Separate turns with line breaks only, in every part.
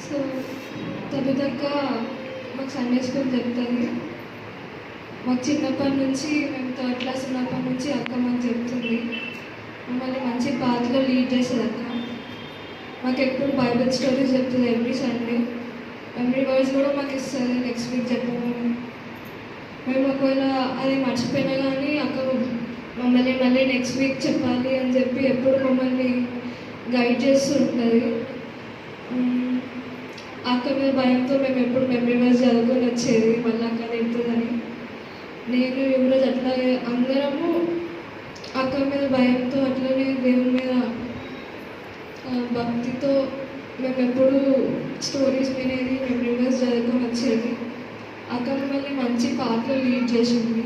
So తబితక్క మాకు Sunday school చెప్తుంది. మాకు చిన్నప్పటి నుంచి మేము 3rd క్లాస్ ఉన్నప్పటి నుంచి అక్క మాకు చెప్తుంది. మమ్మల్ని మంచి పాత్రలో లీడ్ చేస్తుంది అక్క. మాకు ఎప్పుడు బైబిల్ స్టోరీస్ చెప్తుంది ఎవ్రీ సండే. మెమరీ వర్డ్స్ కూడా మాకు ఇస్తుంది నెక్స్ట్ వీక్ చెప్పమని. మేము ఒకవేళ అది మర్చిపోయినా కానీ అక్క మమ్మల్ని మళ్ళీ నెక్స్ట్ వీక్ చెప్పాలి అని చెప్పి ఎప్పుడు మమ్మల్ని గైడ్ చేస్తూ ఉంటుంది. అక్క మీద భయంతో మేము ఎప్పుడు మెమరీ వర్డ్స్ చదువుకొని వచ్చేది, మళ్ళీ అక్క చెప్తుందని. నేను యువరాజ్ అట్లాగే అందరము అక్క మీద భయంతో అట్లనే దేవుని మీద భక్తితో మేము ఎప్పుడు స్టోరీస్ వినేది, మెమరీ వర్డ్స్ చదువుకొని వచ్చేది. అక్క మిమ్మల్ని మంచి పాటలో లీడ్ చేసింది.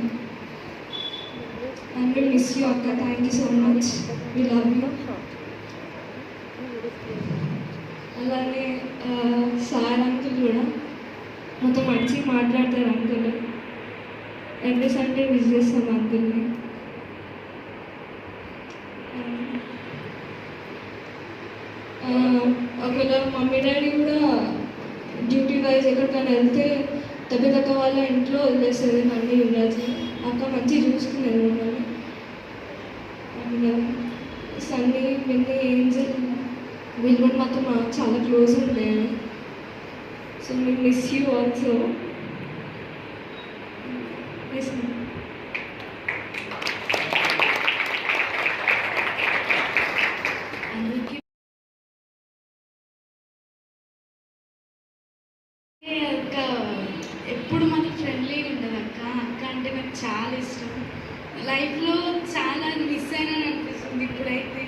అండ్ వి మిస్ యూ అక్క. Thank you so much. We love you. అలానే సార్ అంకుల్ కూడా మొత్తం మంచి మాట్లాడతారు అంకుల్. ఎవ్రీ సండే విజ్ చేస్తాం అంకుల్ని. ఒకవేళ మమ్మీ డాడీ కూడా డ్యూటీ వైజ్ ఎక్కడికైనా వెళ్తే తగ్గ వాళ్ళ ఇంట్లో వదిలేస్తుంది మళ్ళీ యువరాజ్. అక్క మంచిగా చూసుకునేది మమ్మల్ని. అండ్ సన్నీ, మిన్నీ, ఏంజల్ వీళ్ళు కూడా మాతో చాలా క్లోజ్ ఉండేది. So we miss you also. Yes, ma'am.
అక్క ఎప్పుడు మనకి ఫ్రెండ్లీగా ఉంటుంది అక్క. అక్క అంటే నాకు చాలా ఇష్టం. లైఫ్లో చాలా మిస్ అయినా అనిపిస్తుంది ఇప్పుడైతే.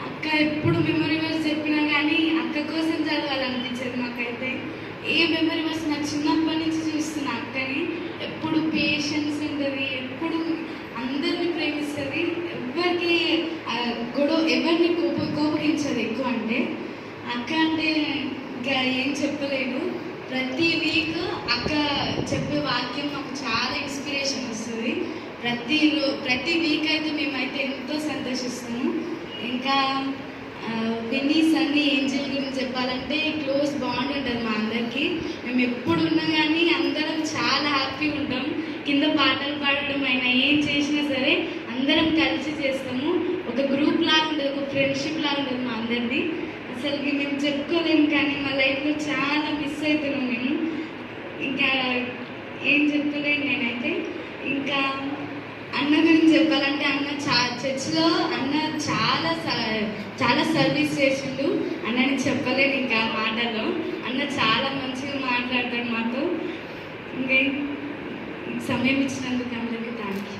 అక్క ఎప్పుడు మెమరీ వర్స్ చెప్పినా కానీ అక్క కోసం చదవాలనిపించేది నాకైతే. ఏ మెమరీ వర్స్ నాకు చిన్నప్పటి నుంచి చూస్తున్నా అక్కని. ఎప్పుడు పేషెన్స్ ఉంటుంది, ఎప్పుడు అందరినీ ప్రేమిస్తుంది, ఎవరికి ఎవరిని కోపగించదు ఎక్కువ. అంటే అక్క అంటే ఇంకా ఏం చెప్పలేదు. ప్రతి వీక్ అక్క చెప్పే వాక్యం మాకు చాలా ఇన్స్పిరేషన్ వస్తుంది. ప్రతి వీక్ అయితే మేమైతే ఎంతో సంతోషిస్తాము. ఇంకా విన్నీ, సన్నీ, ఏంజల్ గురించి చెప్పాలంటే క్లోజ్ బాండ్ ఉంటుంది మా అందరికీ. మేము ఎప్పుడు ఉన్నా కానీ అందరం చాలా హ్యాపీగా ఉంటాం. కింద పాటలు పాడడం అయినా ఏం చేసినా సరే అందరం కలిసి చేస్తాము. ఒక గ్రూప్ లాగా ఉంటుంది, ఒక ఫ్రెండ్షిప్ లాగా ఉంటుంది మా అందరిది. అసలుకి మేము చెప్పుకోలేము కానీ మా లైఫ్లో చాలా మిస్ అవుతున్నాం మేము. ఇంకా ఏం చెప్పలేను నేనైతే. ఇంకా అన్న గురించి చెప్పాలంటే అన్న చర్చ్లో అన్న చాలా సర్వీస్ చేసిండు. అన్నని చెప్పలేను ఇంకా మాటలో. అన్న చాలా మంచిగా మాట్లాడతాడు మాతో. ఇంకా సమయం ఇచ్చినందుకు అందరికీ థ్యాంక్ యూ.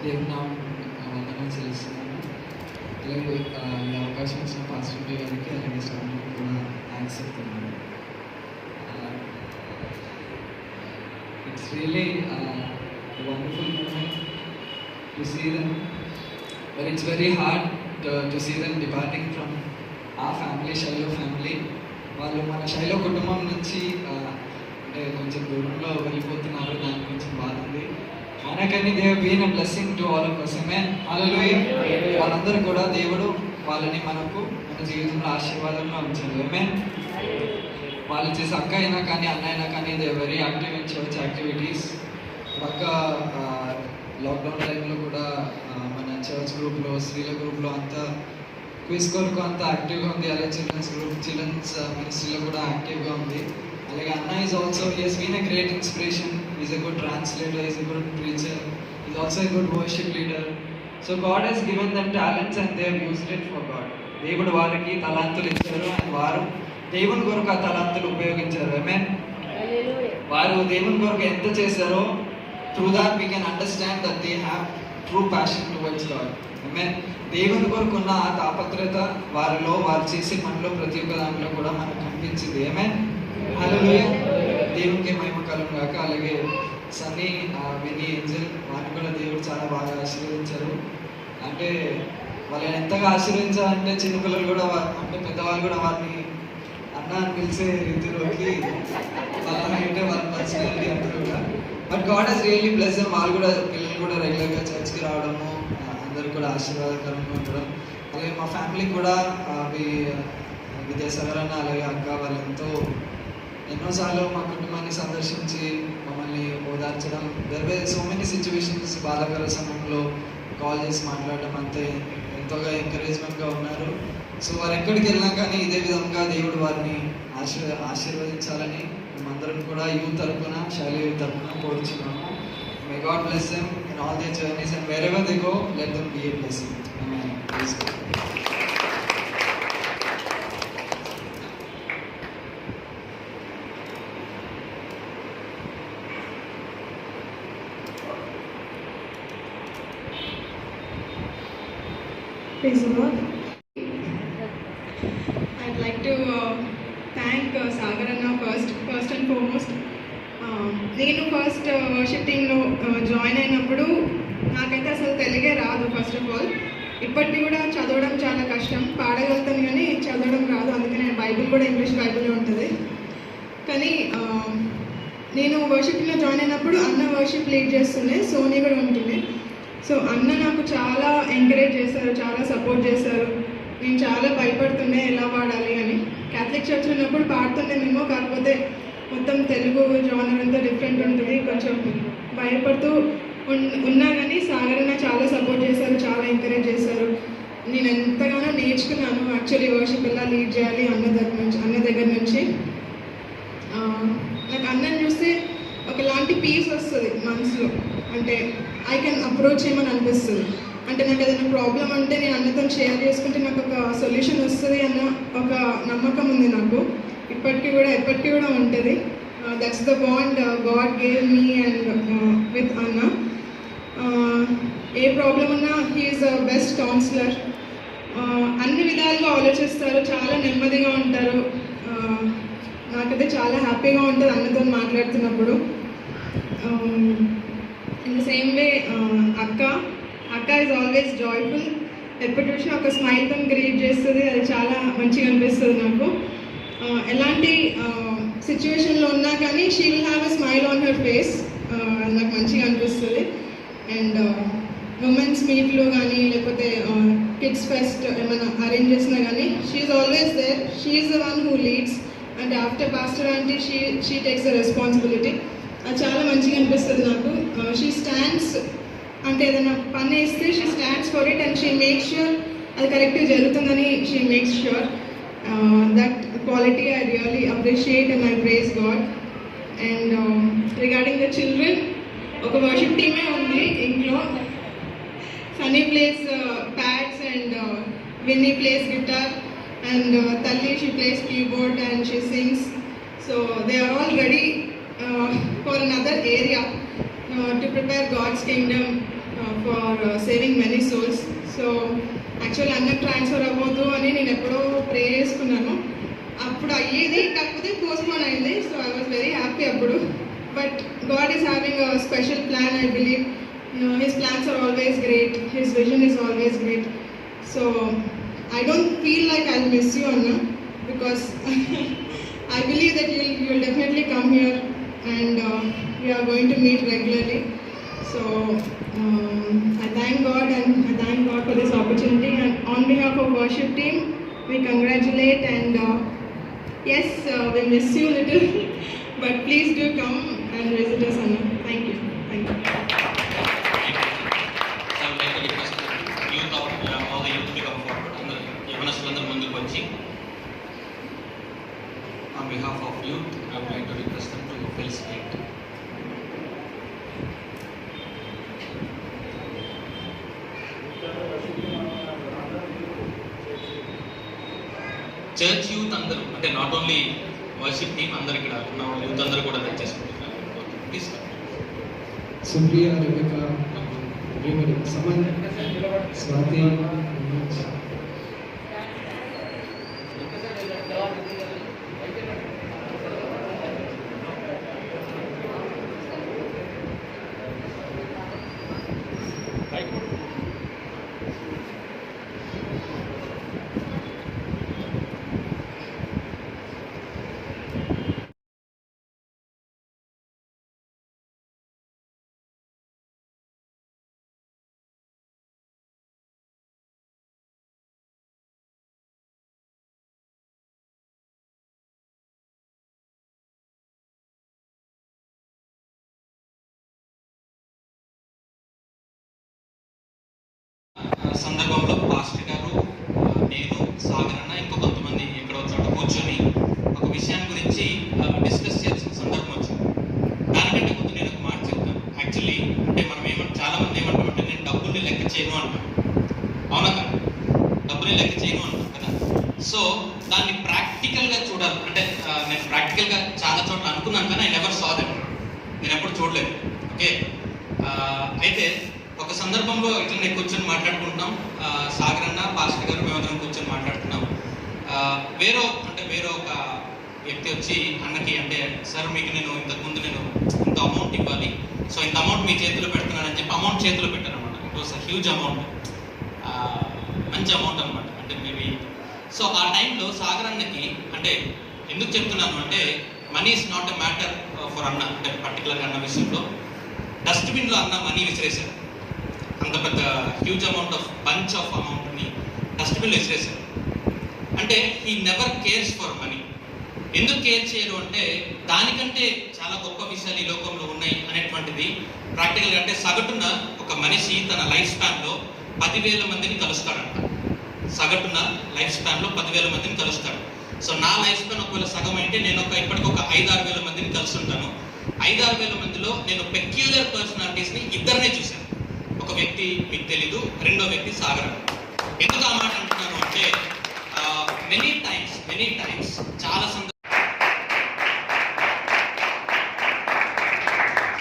దేవుని వందనం చేస్తున్నాను. అలాగే ఈ అవకాశం ఇచ్చిన పాస్టర్ గారికి అలాగే స్వామికి కూడా థ్యాంక్స్ చెప్తున్నాను. It's really wonderful moment to see them, but it's very hard to see them departing from a family, Shiloh family. వాళ్ళు మన శైలో కుటుంబం నుంచి అంటే కొంచెం దూరంలో వెళ్ళిపోతున్నారు. దానికి కొంచెం బాధ ఉంది. మనకని they have been a blessing to all of us. Amen. Hallelujah. వాళ్ళందరూ కూడా దేవుడు వాళ్ళని మనకు మన జీవితంలో ఆశీర్వాదంగా ఉంచారు. ఆమేన్. వాళ్ళు చేసే అక్క అయినా కానీ అన్న అయినా కానీ they very active in church activities. పక్క లాక్డౌన్ టైంలో కూడా మన చర్చ్ గ్రూప్లో, స్త్రీల గ్రూప్లో అంతా క్విజ్ కొరకు అంతా యాక్టివ్గా ఉంది. అలాగే చిల్డ్రన్స్ మినిస్ట్రీలో కూడా యాక్టివ్గా ఉంది. అలాగే అన్న is also he has been a great inspiration. Is a good translator, is a good preacher, is also a good worship leader. So God has given them talents and they have used it for God. దేవుడు వారికి తలాంతులు ఇచ్చారు and వారు దేవుని కొరకు ఆ తలాంతులు ఉపయోగించారు. ఆమేన్. వారు దేవుని కొరకు ఎంత చేశారో through that we can understand that they have true passion towards God. Amen. దేవుని కొరకు ఉన్న ఆ తాపత్రత వారిలో, వారు చేసే పనిలో ప్రతి ఒక్క దాంట్లో కూడా మనకు కనిపించింది. ఆమేన్. హల్లెలూయా. దేవునికి మహిమ కలుగును గాక. అలాగే సన్నీ, విన్నీ, ఏంజల్ వారిని కూడా దేవుడు చాలా బాగా ఆశీర్వదించారు. అంటే వాళ్ళని ఎంతగా ఆశీర్వదించాలంటే చిన్నపిల్లలు కూడా అంటే పెద్దవాళ్ళు కూడా వారిని అన్న అన్న అని పిలిచే రీతిలోకి వాళ్ళ హైట్ వాళ్ళ పర్సనాలిటీ అందరూ కూడా. But God has really bless them. వాళ్ళు కూడా పిల్లలు కూడా రెగ్యులర్గా చర్చ్కి రావడము, అందరూ కూడా ఆశీర్వాదకరంగా ఉండడం. అలాగే మా ఫ్యామిలీకి కూడా విద్యాసాగర్ అన్న అలాగే అక్క వాళ్ళు ఎన్నోసార్లు మా కుటుంబాన్ని సందర్శించి మమ్మల్ని ఓదార్చడం. There were so many situations బాధాకర సమయంలో కాల్ చేసి మాట్లాడడం అంతే ఎంతోగా ఎంకరేజ్మెంట్గా ఉన్నారు. సో వారు ఎక్కడికి వెళ్ళినా కానీ ఇదే విధంగా దేవుడు వారిని ఆశీర్వదించాలని మేమందరం కూడా యూత్ తరఫున, శైలి యూత్ తరఫున కోరుచున్నాము. May God bless them in all their journeys and wherever they go let them be a blessing. Amen. Please.
Praise the Lord. I'd like to thank Sagar Anna first and foremost. నేను first worship టీంలో join అయినప్పుడు నాకైతే అసలు తెలుగే రాదు. First of all ఇప్పటికీ కూడా చదవడం చాలా కష్టం. పాడగలుగుతాను కానీ చదవడం రాదు. అందుకే నేను బైబిల్ కూడా ఇంగ్లీష్ బైబిలే ఉంటుంది. కానీ నేను వర్షిప్ టీంలో జాయిన్ అయినప్పుడు అన్న వర్షిప్ లీడ్ చేస్తుండే, సోనీ కూడా ఉంటుండే. సో అన్న నాకు చాలా ఎంకరేజ్ చేశారు, చాలా సపోర్ట్ చేశారు. నేను చాలా భయపడుతుండే ఎలా పాడాలి అని. క్యాథలిక్ చర్చ్ ఉన్నప్పుడు పాడుతుండేమేమో, కాకపోతే మొత్తం తెలుగు జానర్ అంతా డిఫరెంట్ ఉంటుంది. కొంచెం భయపడుతూ ఉన్నా కానీ సాగరన్న చాలా సపోర్ట్ చేశారు, చాలా ఎంకరేజ్ చేశారు. నేను ఎంతగానో నేర్చుకున్నాను యాక్చువల్లీ వర్షిప్ ఎలా లీడ్ చేయాలి అన్న దగ్గర నుంచి. నాకు అన్నని చూస్తే ఒకలాంటి పీస్ వస్తుంది మనసులో. అంటే ఐ కెన్ అప్రోచ్ చేయమని అనిపిస్తుంది. అంటే నాకు ఏదైనా ప్రాబ్లం అంటే నేను అన్నతో షేర్ చేసుకుంటే నాకు ఒక సొల్యూషన్ వస్తుంది అన్న ఒక నమ్మకం ఉంది నాకు. ఎప్పటికీ కూడా ఉంటుంది. That's the bond God gave me and with అన్న. ఏ ప్రాబ్లం ఉన్నా he is the best counsellor. అన్ని విధాలుగా ఆలోచిస్తారు, చాలా నెమ్మదిగా ఉంటారు. నాకైతే చాలా హ్యాపీగా ఉంటుంది అన్నతో మాట్లాడుతున్నప్పుడు. ఇన్ ద సేమ్ వే అక్క ఈజ్ ఆల్వేస్ జాయ్ఫుల్. ఎప్పుడు చూసినా ఒక స్మైల్తో గ్రీట్ చేస్తుంది. అది చాలా మంచిగా అనిపిస్తుంది నాకు. ఎలాంటి సిచ్యువేషన్లో ఉన్నా కానీ she will have a smile on her face. నాకు మంచిగా అనిపిస్తుంది. అండ్ ఉమెన్స్ మీట్లు కానీ లేకపోతే కిడ్స్ ఫెస్ట్ ఏమైనా అరేంజ్ చేసినా కానీ she is always there. She is the one who leads and after pastor aunty she takes the responsibility. అది చాలా మంచిగా అనిపిస్తుంది నాకు. షీ స్టాండ్స్, అంటే ఏదైనా పని వేస్తే she stands for it and she makes sure అది కరెక్ట్గా జరుగుతుందని she makes sure. That quality I really appreciate and I praise God. And regarding the children, ఒక వర్షిప్ టీమే ఉంది ఇంట్లో. Sunny plays pads and Winnie plays guitar and Talli, she plays keyboard and she sings. So they are all ready for another area to prepare God's kingdom for saving many souls. So actually అన్న transfer అవ్వద్దు అని నేను ఎప్పుడో ప్రే చేసుకున్నాను. అప్పుడు అయ్యేది, కాకపోతే postpone అయింది. So I was very happy అప్పుడు. But God is having a special plan. I believe his plans are always great. His vision is always great. So I don't feel like I'll miss you, Anna, because I believe that you'll definitely come here and we are going to meet regularly. So I thank God for this opportunity, and on behalf of worship team, we congratulate and yes, we miss you a little, but please do come and visit us, Anna. Thank you. Thank you.
On behalf of youth, I would like to request them to felicitate. Church youth అందరూ, అంటే not only worship team, అందరు ఇక్కడ ఉన్న youth అందరూ కూడా దయచేసుకుంటున్నారు. Please.
Supriya, Rebecca, సమన్, స్వాతి,
సందర్భంలో pastor గారు, నేను, సాగర్ అన్న, ఇంకో కొంతమంది ఎక్కడో చోట కూర్చొని ఒక విషయాన్ని గురించి డిస్కస్ చేయాల్సిన సందర్భం వచ్చింది. దానికంటే ముందు నేను ఒక మాట చెప్తాను. యాక్చువల్లీ అంటే మనం చాలా మంది ఏమంటామంటే నేను డబ్బుల్ని లెక్క చేయను అంటాం. అవునా కదా? డబ్బుని లెక్క చేయను అంటాం కదా. సో దాన్ని ప్రాక్టికల్గా చూడాలి. అంటే నేను ప్రాక్టికల్గా చాలా చోట్ల అనుకున్నాను, కానీ ఐ నెవర్ సా దట్. నేను ఎప్పుడు చూడలేదు. ఓకే, అయితే ఒక సందర్భంలో ఇట్లనే కూర్చొని మాట్లాడుకుంటున్నాం. సాగర్ అన్న, పాస్టర్ గారు, మేమందరం కూర్చొని మాట్లాడుతున్నాం. వేరే ఒక వ్యక్తి వచ్చి అన్నకి, అంటే సార్ మీకు నేను ఇంతకుముందు నేను ఇంత అమౌంట్ ఇవ్వాలి, సో ఇంత అమౌంట్ మీ చేతిలో పెడుతున్నానని చెప్పి అమౌంట్ చేతిలో పెట్టారు అనమాట. It was a huge amount, మంచి అమౌంట్ అనమాట. అంటే మేబీ సో ఆ టైంలో సాగర్ అన్నకి, అంటే ఎందుకు చెప్తున్నాను అంటే money is not a matter for అన్న. అంటే పర్టికులర్గా అన్న విషయంలో డస్ట్బిన్లో అన్న మనీ విసిరేశారు. అంత పెద్ద huge amount of bunch of అమౌంట్ని డస్ట్బిన్లో విసిరేశారు. అంటే he never cares for money. ఎందుకు కేర్ చేయరు అంటే దానికంటే చాలా గొప్ప విషయాలు ఈ లోకంలో ఉన్నాయి అనేటువంటిది ప్రాక్టికల్గా. అంటే సగటున ఒక మనిషి తన లైఫ్ స్పాన్లో 10,000 మందిని కలుస్తాడంట. సగటున లైఫ్ స్పాన్లో 10,000 మందిని కలుస్తాడు. సో నా లైఫ్ స్పాన్ ఒకవేళ సగం అంటే నేను ఇప్పటికి ఒక 5,000-6,000 మందిని కలుస్తుంటాను. 5,000-6,000 మందిలో నేను పెక్యులర్ పర్సనాలిటీస్ని ఇద్దరినే చూశాను. ఒక వ్యక్తి మీకు తెలీదు, రెండో వ్యక్తి సాగర్. ఎందుకు ఆ మాట అంటున్నాను అంటే మెనీ టైమ్స్ చాలా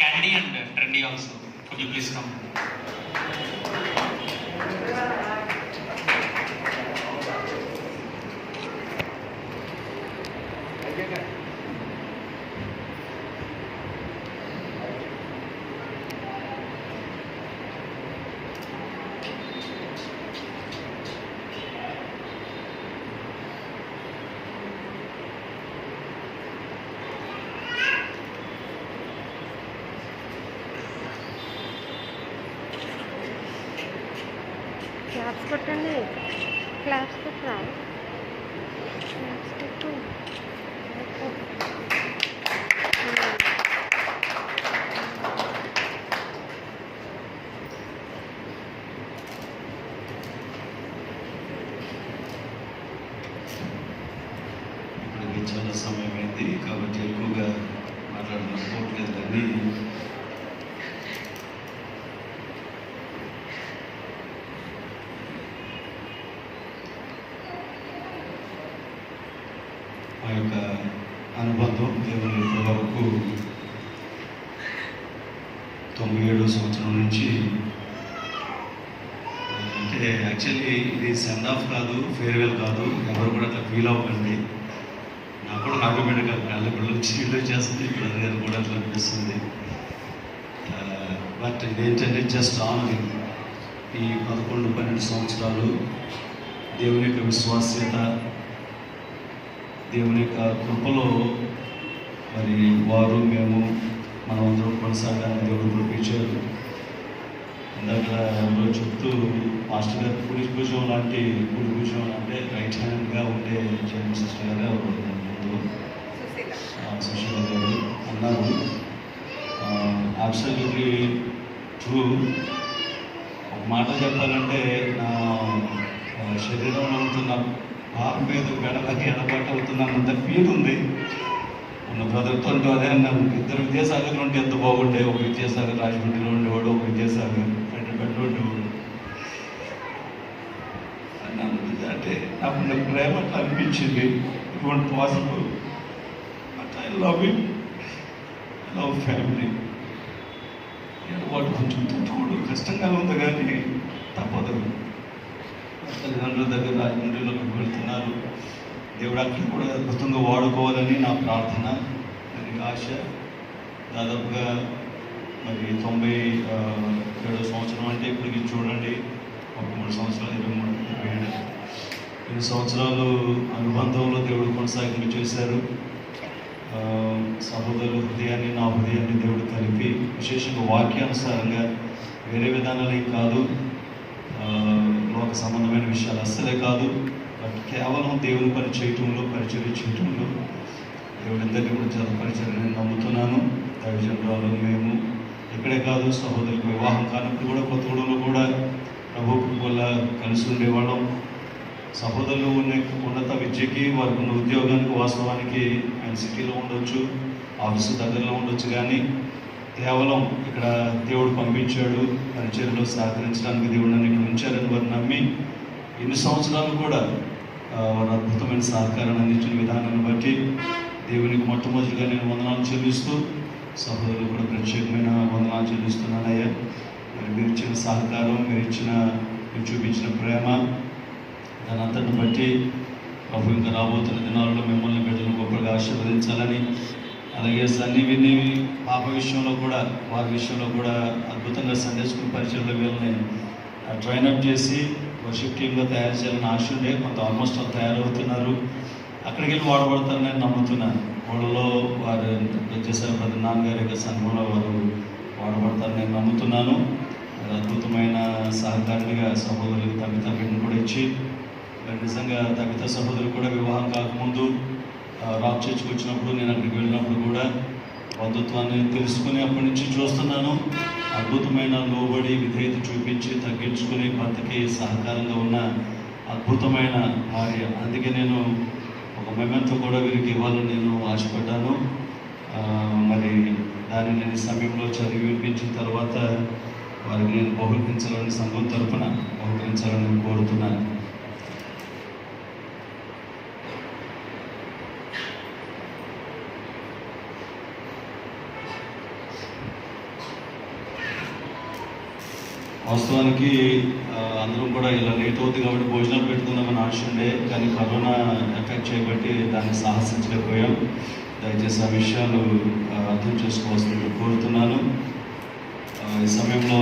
candy and trendy also, could you please come.
Claps కొట్టండి, క్లాప్స్ కొట్టరా, క్లాప్స్ కొట్టు.
ఇప్పటికి చాలా సమయం అయింది కాబట్టి ఎక్కువగా మాట్లాడకపోవట్లేదు. కానీ ఆ యొక్క అనుబంధం దేవుని ఇప్పటి వరకు 97వ సంవత్సరం నుంచి, అంటే యాక్చువల్లీ ఇది సెండ్ ఆఫ్ కాదు, ఫేర్వెల్ కాదు, ఎవరు కూడా అట్లా ఫీల్ అవ్వకండి. నాకు కూడా ఆటోమేటిక్గా కళ్ళ పిల్లలు చీళ్ళు చేస్తుంది, పిల్లలు కూడా అట్లా అనిపిస్తుంది. బట్ ఇదేంటంటే జస్ట్ ఆనరింగ్ ఈ 11-12 సంవత్సరాలు దేవుని యొక్క విశ్వాస్యత, దేవుని యొక్క కృపలో మరి వారు మేము మనమందరం కొనసాగాలని దేవుడు కృపించారు. ఇందాక ఎవరో చెప్తూ మాస్టర్ గారు కుడి భుజం లాంటి అంటే రైట్ హ్యాండ్గా ఉండే జైన్ సిస్టర్ గారు ఎవరు ముందు సుశీల గారు అన్నారు. Absolutely true. ఒక మాట చెప్పాలంటే నా శరీరంలో ఉంటున్న బాబు మీద గడపకి ఎడబాటు అవుతున్నంత ఫీల్ ఉంది. ఉన్న బ్రదర్తో అదే అన్నాను, ఇద్దరు విద్యాసాగర్లు ఉంటే ఎంత బాగుండే. ఒక విద్యాసాగర్ రాజమండ్రిలో ఉండేవాడు, ఒక విద్యాసాగర్ హైదరాబాద్లో ఉండేవాడు అన్నాను. అంటే నాకు ప్రేమ అట్లా అనిపించింది. It want possible, but I love it, I love family. వాడు కొంచెం తోడు కష్టంగా ఉంది, కానీ తప్పదు. తల్లిదండ్రుల దగ్గర రాజమండ్రిలోకి వెళ్తున్నారు. దేవుడు అక్కడ కూడా అద్భుతంగా వాడుకోవాలని నా ప్రార్థన, దానికి ఆశ. దాదాపుగా మరి 97వ సంవత్సరం అంటే ఇప్పటికి చూడండి, ఒక 3 సంవత్సరాలు, 23, 27 సంవత్సరాలు అనుబంధంలో దేవుడు కొనసాగింపు చేశారు. సహోదరుల హృదయాన్ని నా హృదయాన్ని దేవుడు కలిపి విశేషంగా వాక్యానుసారంగా, వేరే విధానాలు ఏం కాదు, లోక సంబంధమైన విషయాలు అస్సలే కాదు, బట్ కేవలం దేవుని పని చేయటంలో, పరిచర్య చేయటంలో దేవుడి అందరినీ కూడా చాలా పరిచర్యని నమ్ముతున్నాను. దైవజనురాలు మేము ఇక్కడే కాదు, సహోదరులకు వివాహం కానప్పుడు కూడా కొత్తగూడెంలో కూడా ప్రభు వల్ల కలిసి ఉండేవాళ్ళం. సహోదరులు ఉన్నత విద్యకి వారికి ఉన్న ఉద్యోగానికి వాస్తవానికి ఆయన సిటీలో ఉండొచ్చు, ఆఫీసు దగ్గరలో ఉండొచ్చు, కానీ కేవలం ఇక్కడ దేవుడు పంపించాడు పరిచర్యలో సహకరించడానికి దేవుడు నన్ను ఇక్కడ ఉంచారని వారు నమ్మి ఎన్ని సంవత్సరాలు కూడా వారు అద్భుతమైన సహకారాన్ని అందించిన విధానాన్ని బట్టి దేవునికి మొట్టమొదటిగా నేను వందనాలు చెల్లిస్తూ సహోదరులు కూడా ప్రత్యేకమైన వందనాలు చెల్లిస్తున్నానయ్యా. మరి మీరు ఇచ్చిన సహకారం, మీరు చూపించిన ప్రేమ, దాని అంతటిని బట్టి ప్రభు ఇంకా రాబోతున్న దినాలలో మిమ్మల్ని బిడ్డలను గొప్పగా ఆశీర్వదించాలని, అలాగే సన్ని విని పాప విషయంలో కూడా వారి విషయంలో కూడా అద్భుతంగా సండే స్కూల్ పరిచయంలో వీళ్ళని ట్రైనప్ చేసి వర్షిప్ టీమ్గా తయారు చేయాలని ఆశ ఉండే, కొంత ఆల్మోస్ట్ వాళ్ళు తయారవుతున్నారు. అక్కడికి వెళ్ళి వాడబడతారని నేను నమ్ముతున్నాను. వాళ్ళలో వారు వచ్చేసారి ప్రతి నాన్నగారి యొక్క సంఘంలో వారు వాడబడతారని నేను నమ్ముతున్నాను. అద్భుతమైన సహకారిగా సహోదరులకు తగ్గిత బిడ్డను కూడా ఇచ్చి, మరి నిజంగా తగ్గిత సహోదరులు కూడా వివాహం కాకముందు రాక్ చర్చ్కి వచ్చినప్పుడు నేను అక్కడికి వెళ్ళినప్పుడు కూడా బంధుత్వాన్ని తెలుసుకుని అప్పటి నుంచి చూస్తున్నాను. అద్భుతమైన లోబడి విధేయత చూపించి తగ్గించుకుని భర్తకి సహకారంగా ఉన్న అద్భుతమైన భార్య. అందుకే నేను ఒక మెమెంతో కూడా వీరికి ఇవ్వాలని నేను ఆశపడ్డాను. మరి దాన్ని నేను ఈ సమయంలో చదివి వినిపించిన తర్వాత వారికి నేను బహుకరించాలని సంఘం తరఫున బహుకరించాలని నేను కోరుతున్నాను. వాస్తవానికి అందరం కూడా ఇలా లేట్ అవుతుంది కాబట్టి భోజనాలు పెట్టుకుందామని ఆశ ఉండే, కానీ కరోనా ఎఫెక్ట్ చేయబట్టి దాన్ని సాహసించలేకపోయాం. దయచేసి ఆ విషయాలు అర్థం చేసుకోవాల్సింది కోరుతున్నాను. ఈ సమయంలో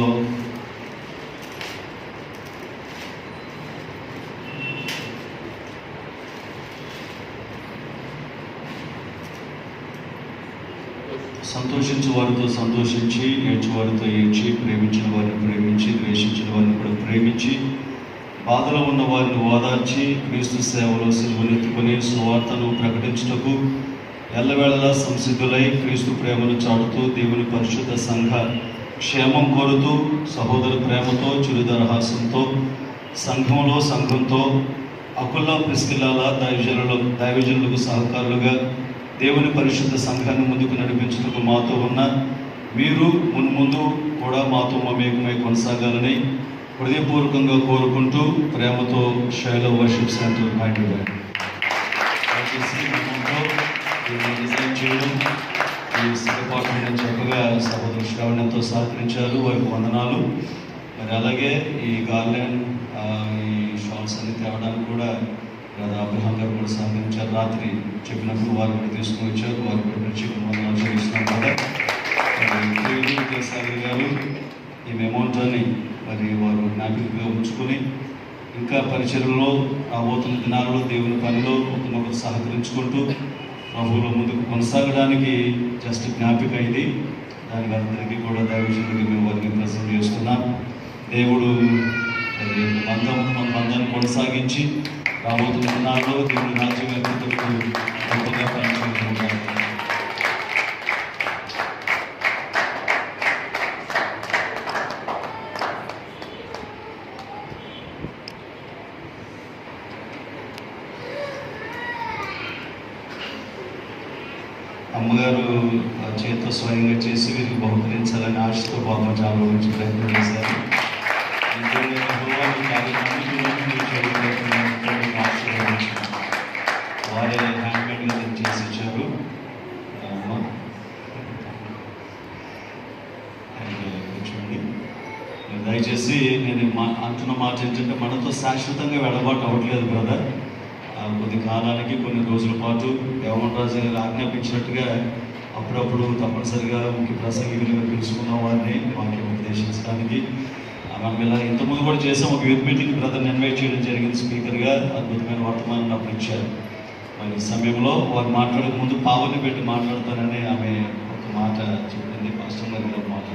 సంతోషించే వారితో సంతోషించి, ఏడ్చి వారితో ఏడ్చి, ప్రేమించిన వారిని ప్రేమించి, ద్వేషించిన వారిని కూడా ప్రేమించి, బాధలో ఉన్న వారిని ఓదార్చి, క్రీస్తు సేవలో సిలువనెత్తుకుని సువార్తను ప్రకటించుటకు ఎల్లవేళలా సంసిద్ధులై క్రీస్తు ప్రేమను చాటుతూ దేవుని పరిశుద్ధ సంఘ క్షేమం కోరుతూ సహోదర ప్రేమతో చిరుదరహాసంతో సంఘంతో అకుల్లా ప్రిస్కిల్లాల దైవజనులకు సహకారులుగా దేవుని పరిశుద్ధ సంఘాన్ని ముందుకు నడిపించుటకు మాతో ఉన్న మీరు మున్ముందు కూడా మాతో మమేకమై కొనసాగాలని హృదయపూర్వకంగా కోరుకుంటూ ప్రేమతో శైల వర్షిప్ సెంటర్ హైదరాబాద్ డిజైన్ చేయడం ఈ సిద్ధపాటు చక్కగా సహోదరు శ్రావణంతో సహకరించారు. వారికి వందనాలు. మరి అలాగే ఈ గార్లెండ్ ఈ షాల్స్ అన్ని తేవడానికి కూడా అబ్రహాం గారు కూడా సహకరించారు. రాత్రి చెప్పినప్పుడు వారు కూడా తీసుకుని వచ్చారు. వారు కూడా ప్రత్యేక వందనాలు చెల్లిస్తున్నాం కదా. కేసారి గారు ఈ మెమోంటోని మరి వారు జ్ఞాపికగా ఉంచుకొని ఇంకా పరిచర్యలో రాబోతున్న దినాలలో దేవుని పనిలో ఒకరినొకరు సహకరించుకుంటూ ప్రభువులో ముందుకు కొనసాగడానికి జస్ట్ జ్ఞాపిక ఇది. దానికి అందరికీ కూడా దైవజనుడికి మేము వారిని ప్రసన్న చేస్తున్నాం. దేవుడు మన బంధాన్ని కొనసాగించి రాబోతున్న దినాల్లో దేవుని రాజ్యం ఎదుగుతూ గొప్పగా పనిచేయడం. అమ్మగారు చేతితో స్వయంగా చేసి వీరికి బహుకరించాలని ఆశతో బాబా చాలా నుంచి ప్రయత్నం చేశారు. వారే హ్యాండ్మేడ్గా చేసి ఇచ్చారు. చూడండి, దయచేసి నేను అంటున్న మాట ఏంటంటే మనతో శాశ్వతంగా వెడబాటు అవ్వట్లేదు బ్రదర్. కొద్ది కాలానికి కొన్ని రోజుల పాటు దేవమన్ రాజు గారు ఆజ్ఞాపించినట్టుగా అప్పుడప్పుడు తప్పనిసరిగా ముఖ్య ప్రసంగికులుగా పిలుచుకున్న వారిని వాక్యం ఉపదేశించడానికి మనం ఇలా ఇంతకుముందు కూడా చేసాం. ఒక యూత్ మీటింగ్ బ్రదర్ని ఇన్వైట్ చేయడం జరిగింది. స్పీకర్గా అద్భుతమైన వర్తమానం నాకు ఇచ్చారు. మరి ఈ సమయంలో వారు మాట్లాడక ముందు పావుని పెట్టి మాట్లాడతానని ఆమె ఒక మాట చెప్పింది. పాస్టర్ గారు ఒక మాట.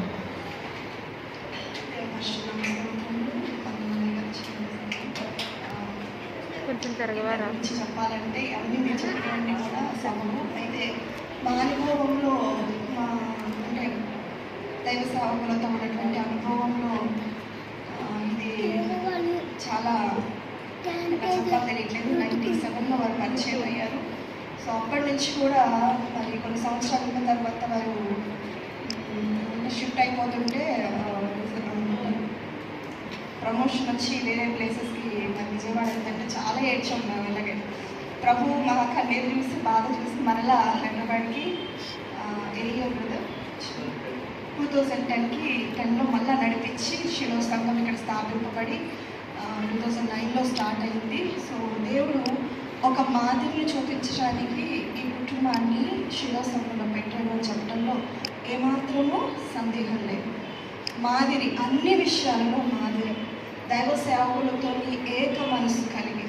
కొంచెం తిరగవారా
చెప్పాలంటే అన్నీ మీరు చెప్పినవన్నీ కూడా సభము అయితే మా అనుభవంలో మా అంటే దైవ సేవకులతో ఉన్నటువంటి అనుభవంలో ఇది చాలా చెప్పాలి తెలియట్లేదు. 97లో వారు పరిచయం అయ్యారు. సో అప్పటి నుంచి కూడా మరి కొన్ని సంవత్సరాల ఉన్న తర్వాత వారు షిఫ్ట్ అయిపోతుంటే ప్రమోషన్ వచ్చి వేరే ప్లేసెస్కి మరి విజయవాడ వెళ్తుంటే చాలా ఏడ్చాం మేము. ఇలాగే ప్రభు మా కన్నీరు చూసి బాధ చూసి మరలా హైదరాబాద్కి ఏ ఇయర్ 2010లో మళ్ళీ నడిపించి శిలో సంఘం ఇక్కడ స్థాపింపబడి 2009లో స్టార్ట్ అయింది. సో దేవుడు ఒక మాదిరిని చూపించడానికి ఈ కుటుంబాన్ని శిలో సంఘంలో పెట్టాడని చెప్పడంలో ఏమాత్రమూ సందేహం లేదు. మాదిరి అన్ని విషయాలలో మాదిరి, దైవ సేవకులతో ఏక మనసు కలిగి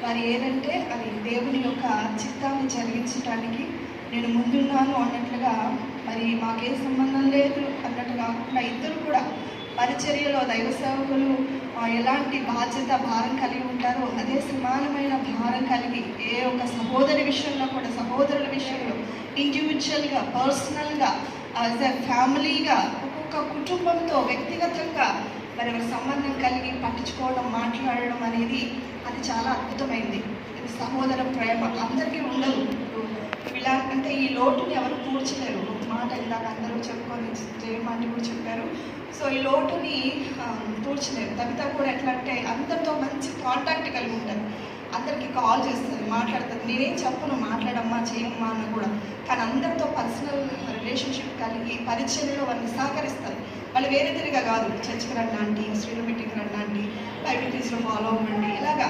వారు ఏదంటే అది దేవుని యొక్క చిత్తాన్ని జరిగించడానికి నేను ముందున్నాను అన్నట్లుగా, మరి మాకే సంబంధం లేదు అన్నట్టు కాకుండా ఇద్దరు కూడా పరిచర్యలో దైవ సేవకులు ఎలాంటి బాధ్యత భారం కలిగి ఉంటారో అదే సమానమైన భారం కలిగి ఏ ఒక సహోదరి విషయంలో కూడా సహోదరుల విషయంలో ఇండివిజువల్గా పర్సనల్గా యాజ్ ఎ ఫ్యామిలీగా ఒక్కొక్క కుటుంబంతో వ్యక్తిగతంగా మరి ఎవరి సంబంధం కలిగి పట్టించుకోవడం మాట్లాడడం అనేది అది చాలా అద్భుతమైంది. ఇది సహోదర ప్రేమ అందరికీ ఉండదు. ఇలా అంటే ఈ లోటుని ఎవరు పూడ్చలేరు. ఒక మాట ఇందాక అందరూ చెప్పుకొని జయమాంటి కూడా చెప్పారు. సో ఈ లోటుని పూడ్చలేరు. కవిత కూడా ఎట్లా అంటే అందరితో మంచి కాంటాక్ట్ కలిగి ఉంటారు, అందరికీ కాల్ చేస్తుంది, మాట్లాడుతుంది. నేనేం చెప్పను, మాట్లాడమ్మా చేయమ్మా అన్న కూడా, కానీ అందరితో పర్సనల్ రిలేషన్షిప్ కలిగి పరిచర్యలో వారిని సహకరిస్తారు. వాళ్ళు వేరే తిరిగా కాదు, చర్చికి రండి, శ్రీలు మీటింగ్కి రండి, బైబిల్ క్లాస్లో ఫాలో అవ్వండి, ఇలాగా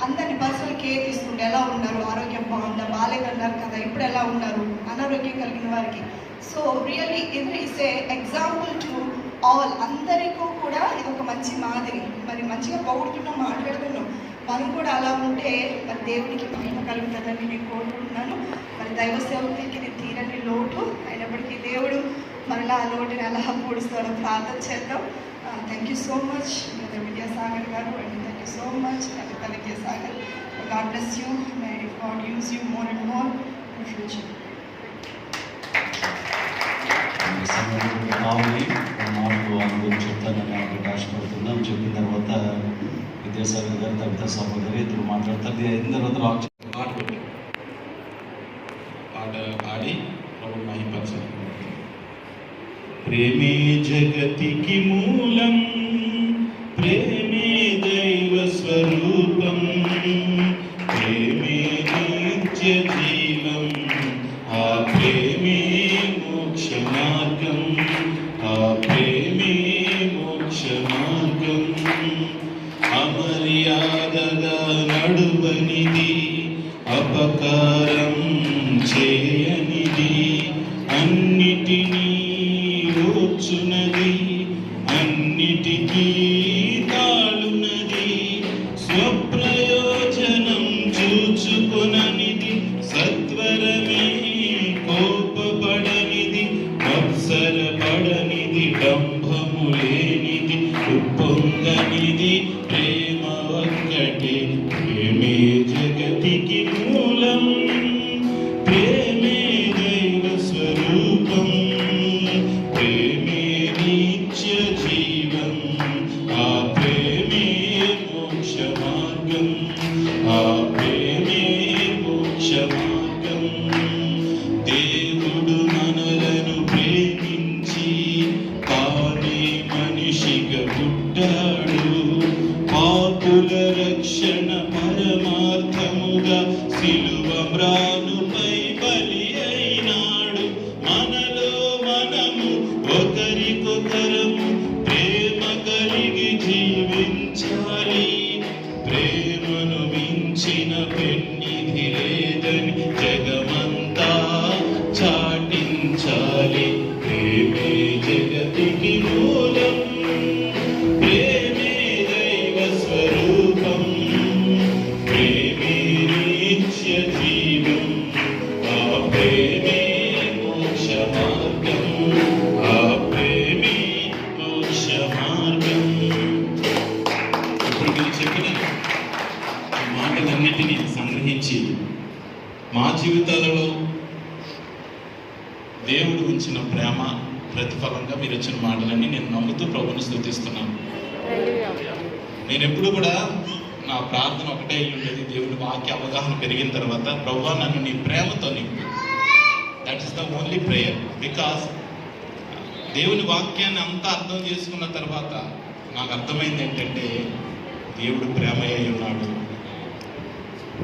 అందరినీ పర్సనల్ కేర్ తీసుకుంటే ఎలా ఉన్నారు, ఆరోగ్యం బాగుందా, బాగాలేదన్నారు కదా, ఇప్పుడు ఎలా ఉన్నారు, అనారోగ్యం కలిగిన వారికి. సో రియల్లీ ఇది is a example to all. అందరికీ కూడా ఇది ఒక మంచి మాదిరి. మరి మంచిగా పొగుడుతున్నాం, మాట్లాడుతున్నాం, మనం కూడా అలా ఉంటే మరి దేవుడికి మహిమ కలుగుతుందని నేను కోరుకుంటున్నాను. మరి దైవ సేవకులకి ఇది తీరని లోటు అయినప్పటికీ దేవుడు మరలా ఆ లోటుని అలా పూడుస్తాడో ప్రార్థన చేద్దాం. Thank you so much Vidyasagar garu, and thank you so much Kavitha Vidyasagar. God bless you. May God use you more and more in future.
మామూలు మాకు అనుభవం చెప్తానని ఆమెకు ఆశపడుతున్నాం. చెప్పిన తర్వాత విద్యాసాగర్ గారు కవిత సహోదరి ఇద్దరు మాట్లాడతారు. అయిన తర్వాత
పాట పాడి ప్రభు మహిమపరచాలి. ప్రేమే జగతికి మూలం, ప్రేమే దైవ స్వరూపం, ప్రేమే నిత్య జీవం, ఆ ప్రేమే మోక్ష మార్గం, ఆ ప్రేమే మోక్ష మార్గం. అమర్యాదగా నడువనిది, అపకారం చేయనిది, అన్నిటినీ ఓర్చునది, అన్నిటికీ తాళునది, స్వప్రయోజనం చూచుకొననిది, సత్వరమే కోపపడనిది, మత్సరపడనిది, డంభము లేనిది, ఉప్పొంగనిది, ప్రేమ ఒక్కటే. ప్రేమే జగతికి మూలం, ప్రేమే దైవ స్వరూపం, ప్రేమే నిత్య జీవం, ఆ ప్రేమే మోక్ష మార్గం, ఆ ప్రేమే మోక్ష మార్గం. దేవుడు మనలను ప్రేమించి తానే మనిషిగా పుట్టాడు, పాపుల రక్షణ పరమార్థముగా సిలువ మ్రానుపై బలి అయినాడు. మనలో మనము ఒకరికొకరము ప్రేమ కలిగి జీవించాలి. ప్రేమను మించిన పెన్నిధి లేదని జగమంతా చాటించాలి. ప్రేమే జగతికి మూలం, ప్రేమే మీరు ఇచ్చిన మాటలన్నీ నేను నమ్ముతూ ప్రభువుని స్తుతిస్తున్నాను. నేను ఎప్పుడు కూడా నా ప్రార్థన ఒకటే అయి ఉండేది, దేవుని వాక్య అవగాహన పెరిగిన తర్వాత, ప్రభువా నన్ను నీ ప్రేమతో నింపు. That is the only prayer. Because దేవుని వాక్యాన్ని అంతా అర్థం చేసుకున్న తర్వాత నాకు అర్థమైంది ఏంటంటే దేవుడు ప్రేమ అయి ఉన్నాడు,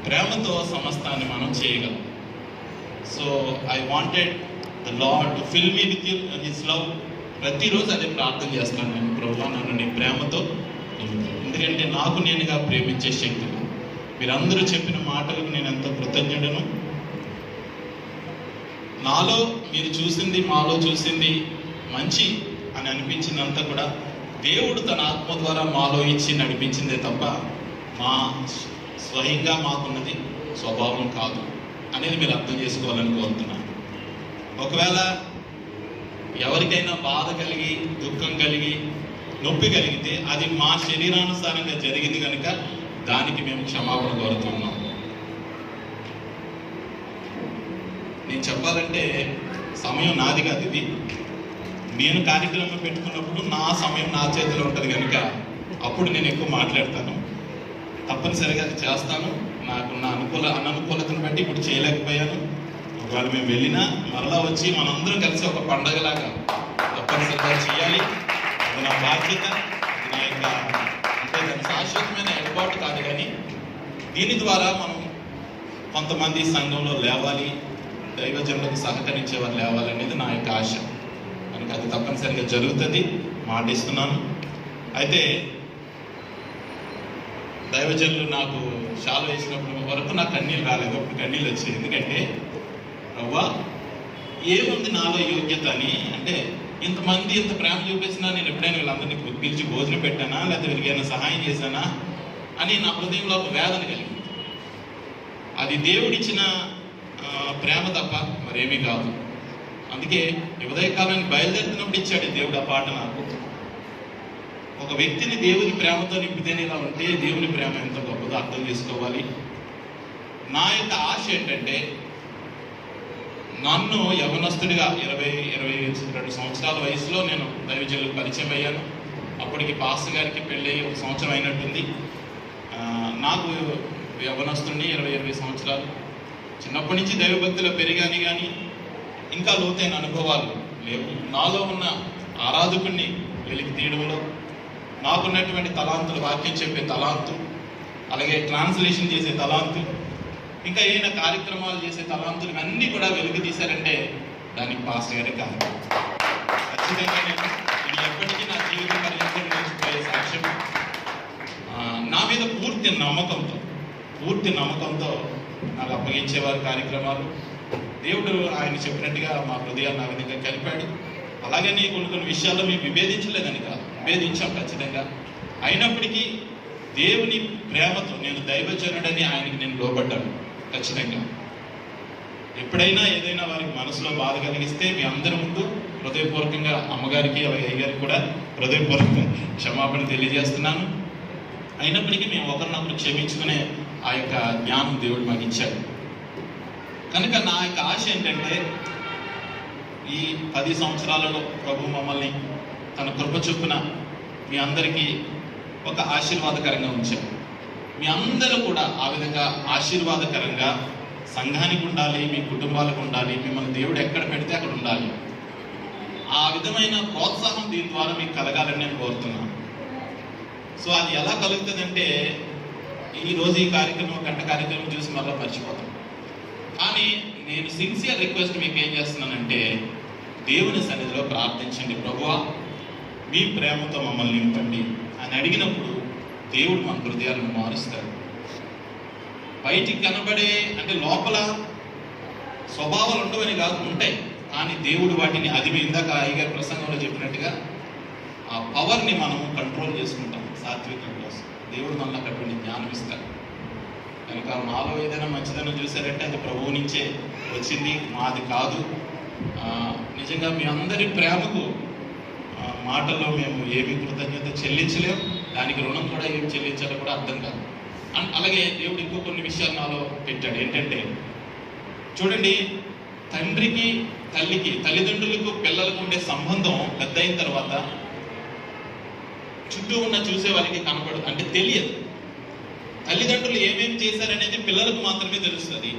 ప్రేమతో సమస్తాన్ని మనం చేయగలం. So I wanted the lord to fill me with his love. ప్రతిరోజు అదే ప్రార్థన చేస్తాను నేను, ప్రభువా నన్ను నీ ప్రేమతో నింపు. ఎందుకంటే నాకు నేనుగా ప్రేమించే శక్తి. మీరందరూ చెప్పిన మాటలకు నేను ఎంతో కృతజ్ఞుడను. నాలో మీరు చూసింది, మాలో చూసింది మంచి అని అనిపించినంత కూడా దేవుడు తన ఆత్మ ద్వారా మాలో ఇచ్చి నడిపించిందే తప్ప మా స్వయంగా మాకున్నది స్వభావం కాదు అనేది మీరు అర్థం చేసుకోవాలని కోరుతున్నాను. ఒకవేళ ఎవరికైనా బాధ కలిగి, దుఃఖం కలిగి, నొప్పి కలిగితే అది మా శరీరానుసారంగా జరిగింది కనుక దానికి మేము క్షమాపణ కోరుతున్నాం. నేను చెప్పాలంటే సమయం నాది కాదు, ఇది నేను కార్యక్రమం పెట్టుకున్నప్పుడు నా సమయం నా చేతిలో ఉంటుంది కనుక అప్పుడు నేను ఎక్కువ మాట్లాడతాను. తప్పనిసరిగా అది చేస్తాను. నాకున్న అననుకూలతను బట్టి ఇప్పుడు చేయలేకపోయాను. ఒకవేళ మేము వెళ్ళినా మరలా వచ్చి మనందరం కలిసి ఒక పండగలాగా తప్పనిసరిగా చేయాలి. అది నా బాధ్యత. నా యొక్క అంటే దాని శాశ్వతమైన ఏర్పాటు కాదు, కానీ దీని ద్వారా మనం కొంతమంది సంఘంలో లేవాలి, దైవజనులకు సహకరించే వారు లేవాలనేది నా యొక్క ఆశ. కనుక అది తప్పనిసరిగా జరుగుతుంది, మాట ఇస్తున్నాను. అయితే దైవజనులు నాకు షాలు వేసినప్పుడు వరకు నాకు కన్నీళ్ళు రాలేదు, అప్పుడు కన్నీళ్ళు వచ్చాయి. ఎందుకంటే రవ్వా ఏముంది నాలో యోగ్యత అని, అంటే ఇంతమంది ఇంత ప్రేమ చూపించినా నేను ఎప్పుడైనా వీళ్ళందరినీ పిలిచి భోజనం పెట్టానా, లేకపోతే వీళ్ళకి ఏమైనా సహాయం చేశానా అని నా హృదయంలో ఒక వేదన కలిగింది. అది దేవుడిచ్చిన ప్రేమ తప్ప మరేమీ కాదు. అందుకే ఉదయకాలానికి బయలుదేరుతున్నప్పుడు ఇచ్చాడు దేవుడు ఆ పాట నాకు. ఒక వ్యక్తిని దేవుని ప్రేమతో నింపితేనే ఇలా ఉంటే దేవుని ప్రేమ ఎంత గొప్పదో అర్థం చేసుకోవాలి. నా యొక్క ఆశ ఏంటంటే నన్ను యవనస్తుడిగా 22 సంవత్సరాల వయసులో నేను దైవజనులకు పరిచయం అయ్యాను. అప్పటికి పాస్టర్ గారికి పెళ్ళి 1 సంవత్సరం అయినట్టుంది. నాకు యవనస్తుడిని 20 సంవత్సరాలు. చిన్నప్పటి నుంచి దైవభక్తిలో పెరిగాని కానీ ఇంకా లోతైన అనుభవాలు లేవు. నాలో ఉన్న ఆరాధకుడిని వెలికి తీయడంలో నాకున్నటువంటి తలాంతులు, వాక్యం చెప్పే తలాంతు, అలాగే ట్రాన్స్లేషన్ చేసే తలాంతు, ఇంకా ఏదైనా కార్యక్రమాలు చేసే తలాంతులు అన్నీ కూడా వెలికి తీశారంటే దానికి పాస్టర్ గారే కాదు. ఖచ్చితంగా నేను ఇది ఎప్పటికీ నా జీవిత పర్యంతం నేర్చుకునే సాక్ష్యం. నా మీద పూర్తి నమ్మకంతో నాకు అప్పగించేవారు కార్యక్రమాలు. దేవుడు ఆయన చెప్పినట్టుగా మా హృదయాన్ని ఆ విధంగా కలిపాడు. అలాగని కొన్ని విషయాల్లో మేము విభేదించలేదని కాదు, విభేదించాం ఖచ్చితంగా. అయినప్పటికీ దేవుని ప్రేమతో నేను దైవజనుడని ఆయనకి నేను లోబడ్డాను ఖచ్చితంగా. ఎప్పుడైనా ఏదైనా వారికి మనసులో బాధ కలిగిస్తే మీ అందరి ముందు హృదయపూర్వకంగా అమ్మగారికి అలాగే అయ్యగారికి కూడా హృదయపూర్వకంగా క్షమాపణ తెలియజేస్తున్నాను. అయినప్పటికీ మేము ఒకరినొకరు క్షమించుకునే ఆ యొక్క జ్ఞానం దేవుడు మాకు ఇచ్చాడు. కనుక నా యొక్క ఆశ ఏంటంటే ఈ 10 సంవత్సరాలలో ప్రభు మమ్మల్ని తన కృప చొప్పున మీ అందరికీ ఒక ఆశీర్వాదకరంగా ఉంచారు. మీ అందరూ కూడా ఆ విధంగా ఆశీర్వాదకరంగా సంఘానికి ఉండాలి, మీ కుటుంబాలకు ఉండాలి, మిమ్మల్ని దేవుడు ఎక్కడ పెడితే అక్కడ ఉండాలి. ఆ విధమైన ప్రోత్సాహం దీని ద్వారా మీకు కలగాలని నేను కోరుతున్నాను. సో అది ఎలా కలుగుతుందంటే ఈరోజు ఈ గంట కార్యక్రమం చూసి మళ్ళీ మర్చిపోతాం. కానీ నేను సిన్సియర్ రిక్వెస్ట్ మీకు ఏం చేస్తున్నానంటే దేవుని సన్నిధిలో ప్రార్థించండి. ప్రభువా మీ ప్రేమతో మమ్మల్ని నింపండి అని అడిగినప్పుడు దేవుడు మన హృదయాలను మారుస్తాడు. బయటికి కనబడే అంటే లోపల స్వభావాలు ఉండవని కాదు, ఉంటాయి. కానీ దేవుడు వాటిని అది ఇందాక అయ్యగారి ప్రసంగంలో చెప్పినట్టుగా ఆ పవర్ని మనం కంట్రోల్ చేసుకుంటాం సాత్వికం కోసం. దేవుడు మనకు అటువంటి జ్ఞానం ఇస్తాడు. కనుక మాలో ఏదైనా మంచిదనం చూసారంటే అది ప్రభువు నుంచే వచ్చింది, మాది కాదు. నిజంగా మీ అందరి ప్రేమకు మాటల్లో మేము ఏమి కృతజ్ఞత చెల్లించలేం, దానికి రుణం కూడా ఏమి చెల్లించాలో కూడా అర్థం కాదు. అలాగే దేవుడు ఇంకో కొన్ని విషయాలు నాలో పెట్టాడు. ఏంటంటే చూడండి, తండ్రికి తల్లిదండ్రులకు పిల్లలకు ఉండే సంబంధం పెద్ద అయిన తర్వాత చుట్టూ ఉన్న చూసే వాళ్ళకి కనపడదు, అంటే తెలియదు. తల్లిదండ్రులు ఏమేమి చేశారనేది పిల్లలకు మాత్రమే తెలుస్తుంది.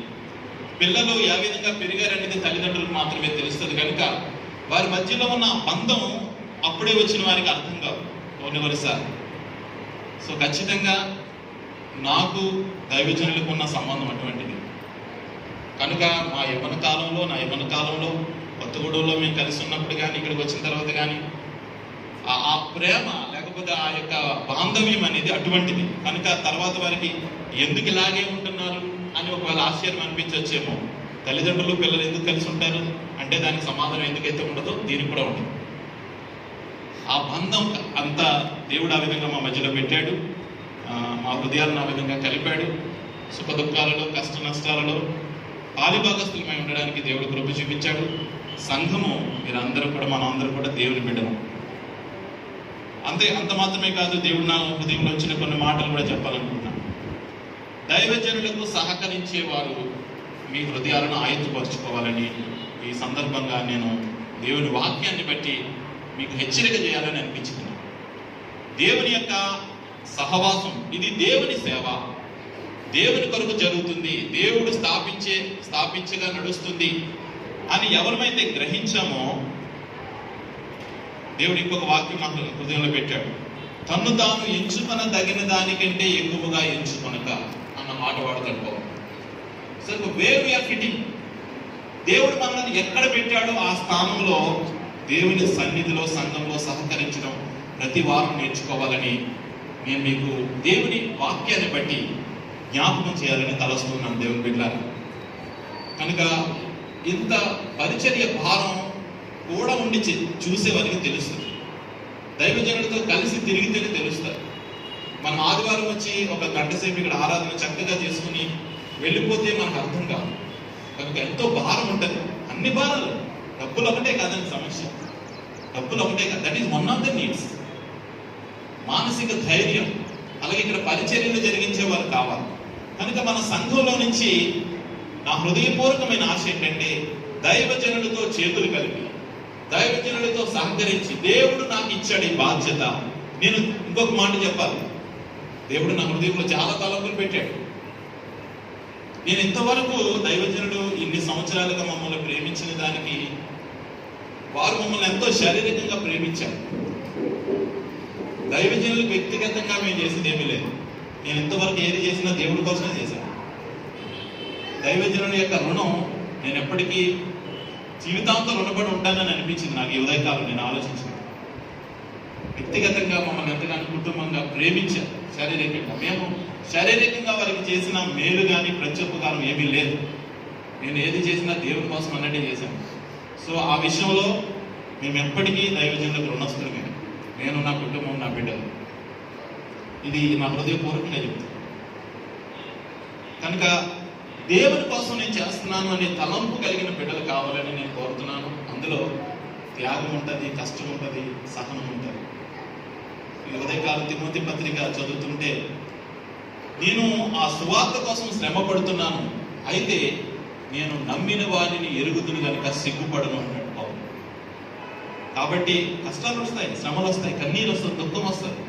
పిల్లలు ఏ విధంగా పెరిగారనేది తల్లిదండ్రులకు మాత్రమే తెలుస్తుంది. కనుక వారి మధ్యలో ఉన్న బంధం అప్పుడే వచ్చిన వారికి అర్థం కాదు కొన్నిసార్లు. సో ఖచ్చితంగా నాకు దైవజనులకు ఉన్న సంబంధం అటువంటిది. కనుక నా యవ్వన కాలంలో కొత్తగూడెంలో మేము కలిసి ఉన్నప్పుడు కానీ ఇక్కడికి వచ్చిన తర్వాత కానీ ఆ ప్రేమ లేకపోతే ఆ యొక్క బాంధవ్యం అనేది అటువంటిది. కనుక తర్వాత వారికి ఎందుకు ఇలాగే ఉంటున్నారు అని ఒకవేళ ఆశ్చర్యం అనిపించవచ్చేమో. తల్లిదండ్రులు పిల్లలు ఎందుకు కలిసి ఉంటారు అంటే దానికి సమాధానం ఎందుకైతే ఉండదో దీనికి కూడా ఉంటుంది. ఆ బంధం అంతా దేవుడు ఆ విధంగా మా మధ్యలో పెట్టాడు, మా హృదయాలను ఆ విధంగా కలిపాడు. సుఖ దుఃఖాలలో, కష్ట నష్టాలలో పాలిభాగస్తులమై ఉండడానికి దేవుడు కృప చూపించాడు. సంఘము మీరందరూ కూడా, మనం అందరూ కూడా దేవుని బిడ్డము. అంత మాత్రమే కాదు, దేవుడు నా హృదయంలో వచ్చిన కొన్ని మాటలు కూడా చెప్పాలనుకుంటున్నాను. దైవజనులకు సహకరించేవారు మీ హృదయాలను ఆయుధపరుచుకోవాలని ఈ సందర్భంగా నేను దేవుని వాక్యాన్ని బట్టి మీకు హెచ్చరిక చేయాలని అనిపించుకున్నాను. దేవుని యొక్క సహవాసం ఇది దేవుని సేవ, దేవుని కొరకు జరుగుతుంది, దేవుడు స్థాపించగా నడుస్తుంది అని ఎవరమైతే గ్రహించామో దేవుడు ఇంకొక వాక్యం నాకు హృదయంలో పెట్టాడు. తన్ను తాను ఎంచుకొన తగిన దానికంటే ఎక్కువగా ఎంచుకొనక అన్న మాట వాడతాడు. సో వేర్ వీఆర్ ఫిట్టింగ్, దేవుడు మనల్ని ఎక్కడ పెట్టాడో ఆ స్థానంలో దేవుని సన్నిధిలో సంఘంలో సహకరించడం ప్రతి వారం నేర్చుకోవాలని నేను మీకు దేవుని వాక్యాన్ని బట్టి జ్ఞాపకం చేయాలని తలస్తున్నాను దేవుని బిడ్డలారా. కనుక ఇంత పరిచర్య భారం కూడా ఉండి చూసే వారికి తెలుస్తుంది. దైవజనులతో కలిసి తిరిగితేనే తెలుస్తుంది. మనం ఆదివారం వచ్చి ఒక గంట సేపు ఇక్కడ ఆరాధన చక్కగా చేసుకుని వెళ్ళిపోతే మనకు అర్థం కాదు. కనుక ఎంతో భారం ఉంటుంది. అన్ని భారాలు, డబ్బులు ఒకటే కాదని సమస్య, డబ్బులు ఒకటే కాదు, that is one of the needs. మానసిక ధైర్యం, అలాగే ఇక్కడ పరిచర్యలు జరిగించే వారు కావాలి. కనుక మన సంఘంలో నుంచి నా హృదయపూర్వకమైన ఆశ ఏంటంటే దైవజనులతో చేతులు కలిపి, దైవజనులతో సహకరించి, దేవుడు నాకు ఇచ్చాడు ఈ బాధ్యత. నేను ఇంకొక మాట చెప్పాలి, దేవుడు నా హృదయంలో చాలా తలంపులు పెట్టాడు. నేను ఇంతవరకు దైవజనుడు ఇన్ని సంవత్సరాలుగా మమ్మల్ని ప్రేమించిన దానికి వారు మమ్మల్ని ఎంతో శారీరకంగా ప్రేమించారు. దైవజనులకు వ్యక్తిగతంగా మేము చేసేది ఏమీ లేదు. నేను ఇంతవరకు ఏది చేసినా దేవుడి కోసమే చేశాను. దైవజనుల యొక్క రుణం నేను ఎప్పటికీ జీవితాంతం రుణపడి ఉంటానని అనిపించింది నాకు ఈ ఉదయకాలం నేను ఆలోచించిన. వ్యక్తిగతంగా మమ్మల్ని ఎంతగానో కుటుంబంగా ప్రేమించారు. మేము శారీరకంగా వారికి చేసిన మేలు కానీ ప్రత్యుపకారం ఏమీ లేదు. నేను ఏది చేసినా దేవుని కోసం అన్నట్టే చేశాను. సో ఆ విషయంలో మేము ఎప్పటికీ దైవజనులకు రుణస్తులమే, నేను, నా కుటుంబం, నా బిడ్డలు. ఇది నా హృదయపూర్వకంగా చెప్తాను. కనుక దేవుని కోసం నేను చేస్తున్నాను అనే తలంపు కలిగిన బిడ్డలు కావాలని నేను కోరుతున్నాను. అందులో త్యాగం ఉంటుంది, కష్టం ఉంటుంది, సహనం ఉంటుంది. ఈ ఉదయకాలం తిమోతి పత్రిక చదువుతుంటే నేను ఆ సువార్త కోసం శ్రమ పడుతున్నాను, అయితే నేను నమ్మిన వారిని ఎరుగుదును కనుక సిగ్గుపడను అన్నాడు పౌలు. కాబట్టి కష్టాలు వస్తాయి, శ్రమలు వస్తాయి, కన్నీరు వస్తుంది, దుఃఖం వస్తుంది.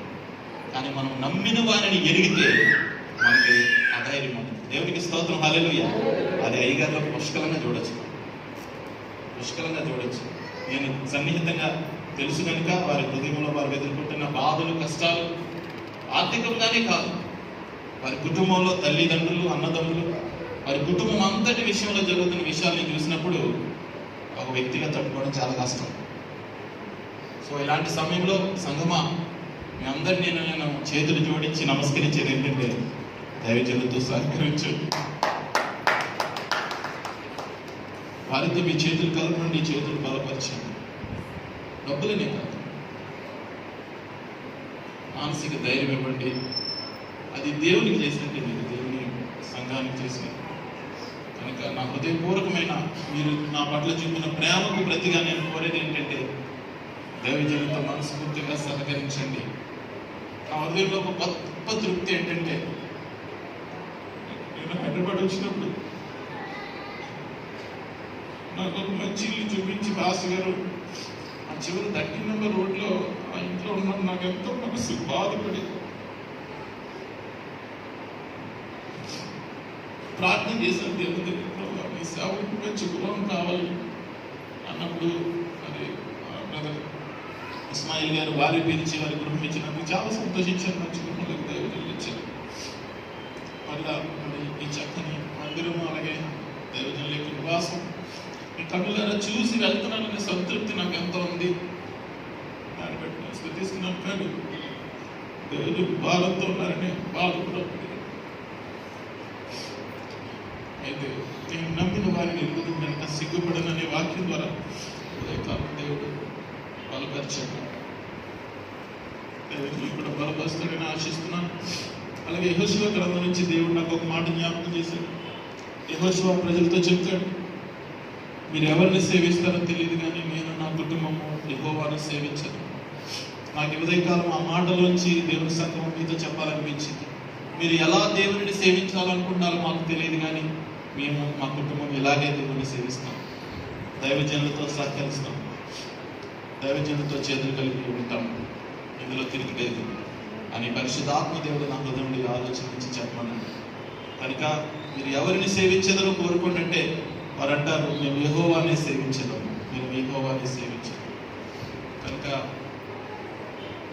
కానీ మనం నమ్మిన వారిని ఎరిగితే మనకి అధైర్యం ఉంటుంది. దేవునికి స్తోత్రం, హల్లెలూయా. అది అయ్యగారిలో పుష్కలంగా చూడొచ్చు. నేను సన్నిహితంగా తెలుసు కనుక వారి హృదయంలో వారు ఎదుర్కొంటున్న బాధలు, కష్టాలు ఆర్థికంగానే కాదు, వారి కుటుంబంలో తల్లిదండ్రులు, అన్నదమ్ములు, వారి కుటుంబం అంతటి విషయంలో జరుగుతున్న విషయాలను చూసినప్పుడు ఒక వ్యక్తిగా తట్టుకోవడం చాలా కష్టం. సో ఇలాంటి సమయంలో సంగమా మీ అందరినీ నేను చేతులు జోడించి నమస్కరించేది ఏంటంటే దైవజనులతో సహకరించు. వారితో మీ చేతులు కలపండి, చేతులు బలపరచండి. డబ్బులనే కాదు, మానసిక ధైర్యం ఇవ్వండి. అది దేవునికి చేసినట్టే, మీరు దేవుని సంఘానికి చేసినట్టు. కనుక నా హృదయపూర్వకమైన మీరు నా పట్ల చూపిన ప్రేమకు ప్రతిగా నేను కోరేది ఏంటంటే దైవజనులతో మనస్ఫూర్తిగా సహకరించండి. నా హృదయంలో ఒక గొప్ప తృప్తి ఏంటంటే నేను హైదరాబాద్ వచ్చినప్పుడు నాకు ఒక మంచి ఇల్లు చూపించి పాస్టర్ గారు ఆ చివరి 13 నెంబర్ రోడ్లో ఆ ఇంట్లో ఉన్న నాకు ఎంతో మనసు బాధపడి ప్రార్థన చేశాను. దేవుని దగ్గర మీ సేవకు మంచి గృహం కావాలి అన్నప్పుడు మరి బ్రదర్ ఇస్మాయిల్ గారు వారి పిలిచి వారి గృహం ఇచ్చినందుకు చాలా సంతోషించారు. మంచి గృహంలోకి దైవజనులు ఇచ్చారు. మళ్ళా మరి ఈ చక్కని మందిరం అలాగే దైవజనుల యొక్క నివాసం మీ కన్నులారా చూసి వెళ్తున్నాననే సంతృప్తి నాకు ఎంతో ఉంది. దాన్ని బట్టి నేను స్థుతిస్తున్నాను. కానీ దేవుడు బాధతో ఉన్నారని బాధ కూడా ఉంది. అయితే నేను నమ్మిన వారిని ఎదుగుదూ కనుక సిగ్గుపడననే వాక్యం ద్వారా ఉదయకాలం దేవుడు బలపరిచాడు. దేవుడు కూడా బలపరుస్తాడని ఆశిస్తున్నాను. అలాగే యెహోషువ గ్రంథం నుంచి దేవుడు నాకు ఒక మాట జ్ఞాపకం చేశాడు. యెహోషువ ప్రజలతో చెప్తాడు, మీరు ఎవరిని సేవిస్తారో తెలియదు కానీ నేను నా కుటుంబము యెహోవాను సేవించను. నాకు ఉదయకాలం ఆ మాటలోంచి దేవుని సంఘం మీతో చెప్పాలనిపించింది. మీరు ఎలా దేవుడిని సేవించాలనుకుంటున్నారో మాకు తెలియదు కానీ మేము మా కుటుంబం ఇలాగే దేవుడిని సేవిస్తాం. దైవజనులతో సహకరిస్తాం, దైవజనులతో చేతులు కలిపి ఉంటాం, ఇందులో తిరిగి లేదు అని పరిశుద్ధాత్మ దేవుడు నా హృదయంలో ఆలోచించి చెప్పమన్నాడు. కనుక మీరు ఎవరిని సేవించదరో కోరుకోండి అంటే వారు అంటారు, మేము యెహోవానే సేవించదాము, మేము యెహోవానే సేవించదాము. కనుక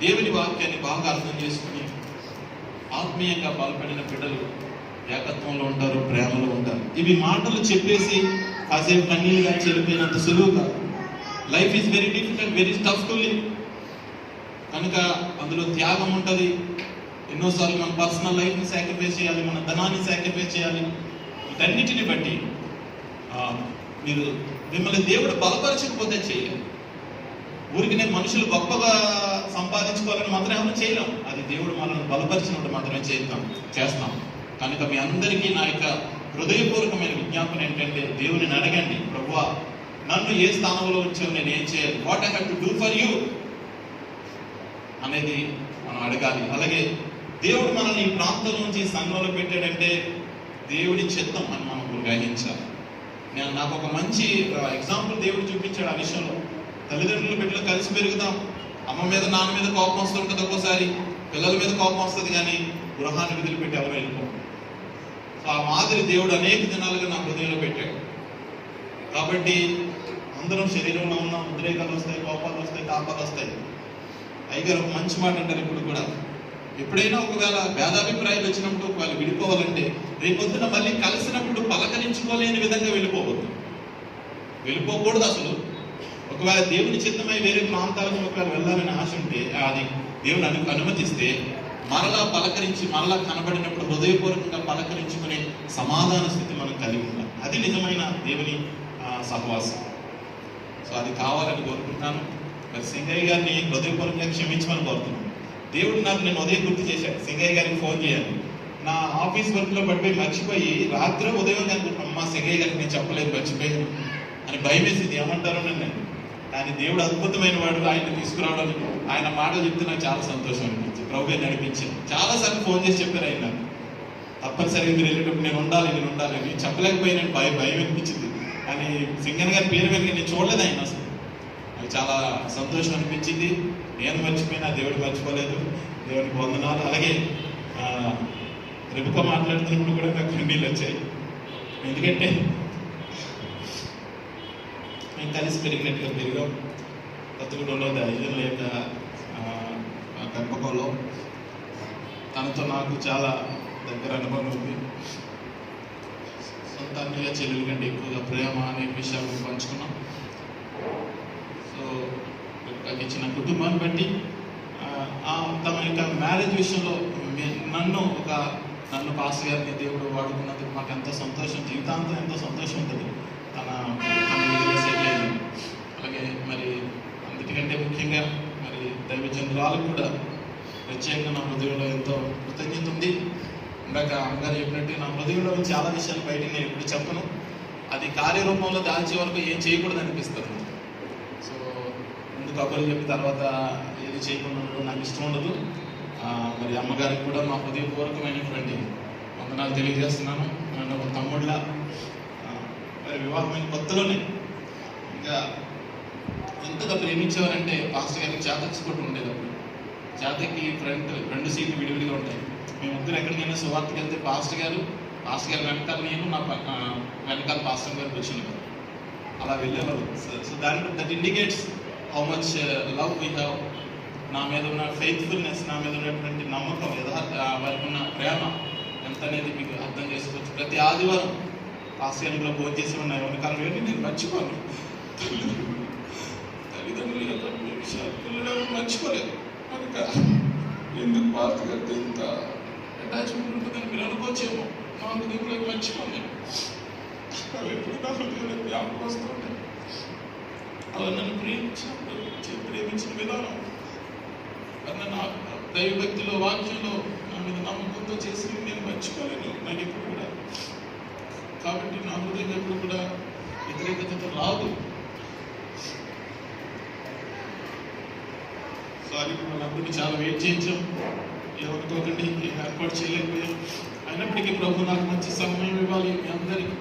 దేవుని వాక్యాన్ని బాగా అర్థం చేసుకుని ఆత్మీయంగా బలపడిన బిడ్డలు ఏకత్వంలో ఉంటారు, ప్రేమలో ఉంటారు. ఇవి మాటలు చెప్పేసి కాసేపు కన్నీళ్ళుగా చెడిపోయినంత సులువు కాదు. Life is very difficult, very tough to live. కనుక అందులో త్యాగం ఉంటుంది. ఎన్నోసార్లు మన పర్సనల్ లైఫ్ని సాక్రిఫైస్ చేయాలి, మన ధనాన్ని సాక్రిఫైస్ చేయాలి. వీటన్నిటిని బట్టి మీరు మిమ్మల్ని దేవుడు బలపరచకపోతే చేయలేరు. ఊరికి నేను మనుషులు గొప్పగా సంపాదించుకోవాలని మాత్రం ఏమైనా చేయలేం. అది దేవుడు మనల్ని బలపరిచినప్పుడు మాత్రమే చేస్తాం. కనుక మీ అందరికీ నా యొక్క హృదయపూర్వకమైన విజ్ఞాపన ఏంటంటే, దేవుని అడగండి, ప్రభువా నన్ను ఏ స్థానంలో ఉంచావు, నేను ఏం చేయాలి, what I have to do for you అనేది మనం అడగాలి. అలాగే దేవుడు మనల్ని ఈ ప్రాంతం నుంచి సంఘంలో పెట్టాడంటే దేవుడి చిత్తం అని మనం గ్రహించాలి. నాకు ఒక మంచి ఎగ్జాంపుల్ దేవుడు చూపించాడు ఆ విషయంలో. తల్లిదండ్రులు బిడ్డలు కలిసి పెరుగుతాం. అమ్మ మీద నాన్న మీద కోపం వస్తుంది కదా, ఒక్కోసారి పిల్లల మీద కోపం వస్తుంది, కానీ గృహాన్ని వదిలిపెట్టి ఎవరు వెళ్ళిపోం. సో ఆ మాదిరి దేవుడు అనేక దినాలుగా నా హృదయంలో పెట్టాడు. కాబట్టి అందరం శరీరంలో ఉన్న ఉద్రేకాలు వస్తాయి, కోపాలు వస్తాయి, తాపాలు వస్తాయి. అయ్యగారు ఒక మంచి మాట అంటారు ఇప్పుడు కూడా, ఎప్పుడైనా ఒకవేళ భేదాభిప్రాయాలు వచ్చినప్పుడు వాళ్ళు విడిపోవాలంటే రేపొద్దున మళ్ళీ కలిసినప్పుడు పలకరించుకోలేని విధంగా వెళ్ళిపోకూడదు అసలు. ఒకవేళ దేవుని చిత్తమై వేరే ప్రాంతాలకు ఒకవేళ వెళ్ళాలని ఆశ ఉంటే, అది దేవుని అనుమతిస్తే మరలా పలకరించి మరలా కనబడినప్పుడు హృదయపూర్వకంగా పలకరించుకునే సమాధాన స్థితి మనం కలిగి ఉండాలి. అది నిజమైన దేవుని సహవాసం. సో అది కావాలని కోరుకుంటాను. మరి సింగయ్య గారిని హృదయపూర్వకంగా క్షమించమని కోరుతున్నాను. దేవుడు నాకు నేను ఉదయం గుర్తు చేశాడు, సింగయ్య గారికి ఫోన్ చేయాలి. నా ఆఫీస్ వర్క్లో పడిపోయి మర్చిపోయి రాత్రి ఉదయం అనుకుంటున్నాను, అమ్మా సింగయ్య గారికి నేను చెప్పలేదు, మర్చిపోయాను అని భయం వేసింది. ఏమంటారో నన్ను. కానీ దేవుడు అద్భుతమైన వాడు, ఆయన తీసుకురావడం, ఆయన మాటలు చెప్తే నాకు చాలా సంతోషం అనిపించింది. ప్రభువే నడిపించింది. చాలాసార్లు ఫోన్ చేసి చెప్పారు ఆయన నాకు, తప్పనిసరిగా మీరు వెళ్ళేటప్పుడు నేను ఉండాలి అని చెప్పలేకపోయినా భయం అనిపించింది. కానీ సింగన్ గారి పేరు వెనక నేను చూడలేదు ఆయన అసలు. నాకు చాలా సంతోషం అనిపించింది. నేను మర్చిపోయినా దేవుడు మర్చిపోలేదు. దేవునికి వందనాలు. అలాగే రెబుక మాట్లాడుతున్నప్పుడు కూడా నాకు కన్నీళ్ళు వచ్చాయి. ఎందుకంటే మేము కలిసి పెరిగినట్టుగా పెరిగాం. కొత్తగూడెంలో దైవజనుల యొక్క పెంపకంలో తనతో నాకు చాలా దగ్గర అనుభవం ఉంది. సొంత అన్నయ్య చెల్లెల కంటే ఎక్కువగా ప్రేమ అనే విషయాలు పంచుకున్నాం. సో ఇచ్చిన కుటుంబాన్ని బట్టి తమ యొక్క మ్యారేజ్ విషయంలో నన్ను పాస్టర్ గారిని దేవుడు వాడుకున్నందుకు మాకు ఎంతో సంతోషం, జీవితాంతం ఎంతో సంతోషం ఉంటుంది. తన సెటిల్ అయింది. అలాగే మరి అన్నిటికంటే ముఖ్యంగా మరి దైవజనురాలకు కూడా ప్రత్యేకంగా నా హృదయంలో ఎంతో కృతజ్ఞత ఉంది. ఇందాక అమ్మగారు చెప్పినట్టు నా హృదయంలో చాలా విషయాలు బయట నేను ఎప్పుడు చెప్పను. అది కార్యరూపంలో దాల్చే వరకు ఏం చేయకూడదు అనిపిస్తుంది. సో ముందు కబుర్లు చెప్పిన తర్వాత ఏది చేయకుండా ఉండడం నాకు ఇష్టం ఉండదు. మరి అమ్మగారికి కూడా మా హృదయపూర్వకమైనటువంటి వందనాలు తెలియజేస్తున్నాను. నన్ను ఒక తమ్ముళ్ళ మరి వివాహమైన కొత్తలోనే ఇంకా ఎంతగా ప్రేమించేవారంటే పాస్టర్ గారికి చేతకి స్కూటర్ ఉండేది అప్పుడు. చేతకి రెండు సీట్లు విడివిడిగా ఉంటాయి. మేముద్దరు ఎక్కడికైనా సువార్తకి వెళ్తే పాస్టర్ గారు వెనకాల నేను, నా వెనకాల పాస్టర్ గారు కూర్చునేవారు. అలా వెళ్ళేవారు. So that indicates how much love we have. నా మీద ఉన్న ఫెయిత్ఫుల్నెస్, నా మీద ఉన్నటువంటి నమ్మకం, వారికి ఉన్న ప్రేమ ఎంత అనేది మీకు అర్థం చేసుకోవచ్చు. ప్రతి ఆదివారం ఆశయాలలో భోజనం చేసి ఉన్నాయి వెనకాల వెళ్ళి నేను మర్చిపోను. తల్లిదండ్రులు విషయాలు మర్చిపోలేదు. కనుక ఎందుకు పాస్టర్ గారితో ఇంత అటాచ్మెంట్ ఉంటుందని మీరు అనుకోవచ్చేమో. నా హృదయంలో మర్చిపోను. అవి ఎప్పుడు నా హృదయంలో జ్ఞాపకం వస్తుంటాయి. అలా నన్ను ప్రేమించిన విధానం, నా దైవభక్తిలో, వాక్యంలో నా మీద నమ్మకంతో చేసి నేను మర్చిపోలేను నాకు ఎప్పుడు కూడా. కాబట్టి నా హృదయం ఎప్పుడు కూడా వ్యతిరేకతతో రాదు. సారీ, వాళ్ళందరినీ చాలా వెయిట్ చేయించాం. ఎవరికొకటి ఏర్పాటు చేయలేకపోయాం. అయినప్పటికీ ప్రభు నాకు మంచి సమయం ఇవ్వాలి. మీ అందరికీ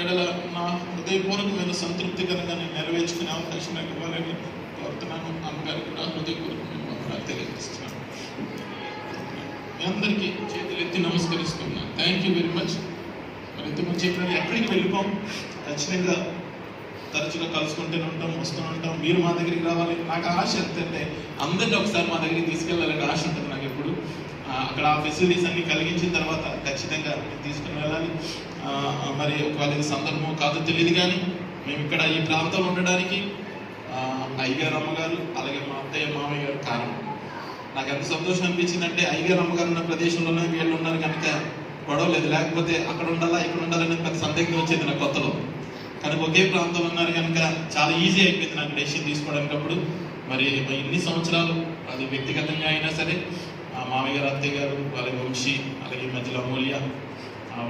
ఎడల నా హృదయపూర్వకమైన సంతృప్తికరంగా నేను నెరవేర్చుకునే అవకాశం నాకు ఇవ్వాలని కోరుతున్నాను. అమ్మగారికి కూడా హృదయపూర్వకమైన తెలియజేస్తున్నాను. మీ అందరికీ చేతులు ఎత్తి నమస్కరిస్తున్నాను. Thank you very much. మరి ఇంతకుముందు చెప్పినది ఎక్కడికి వెళ్ళిపోం, ఖచ్చితంగా తరచుగా కలుసుకుంటూనే ఉంటాం, వస్తూనే ఉంటాం. మీరు మా దగ్గరికి రావాలి. నాకు ఆశ ఎంతంటే అందరినీ ఒకసారి మా దగ్గరికి తీసుకెళ్ళాలని ఆశ ఉంటుంది నాకు ఎప్పుడు. అక్కడ ఆ ఫెసిలిటీస్ అన్ని కలిగించిన తర్వాత ఖచ్చితంగా తీసుకుని వెళ్ళాలి. మరి ఒకవేళ ఇది సందర్భం కాదో తెలియదు, కానీ మేము ఇక్కడ ఈ ప్రాంతంలో ఉండడానికి అయ్యగారు, అమ్మగారు, అలాగే మా అత్తయ్య, మామయ్య గారు కారణం. నాకు ఎంత సంతోషం అనిపించిందంటే అయ్యగారు, అమ్మగారు ఉన్న ప్రదేశంలోనే వీళ్ళు ఉన్నారు కనుక గొడవలేదు. లేకపోతే అక్కడ ఉండాలా ఇక్కడ ఉండాలనేది పెద్ద సందేహం వచ్చేది నాకు కొత్తలో. కనుక ఒకే ప్రాంతంలో ఉన్నారు కనుక చాలా ఈజీ అయిపోయింది నాకు డెసిషన్ తీసుకోవడానికి. అప్పుడు మరి ఇన్ని సంవత్సరాలు అది వ్యక్తిగతంగా అయినా సరే మామయ్య గారు, అత్తయ్య గారు, వాళ్ళ వంశీ, అలాగే మధ్యలో అమూల్య,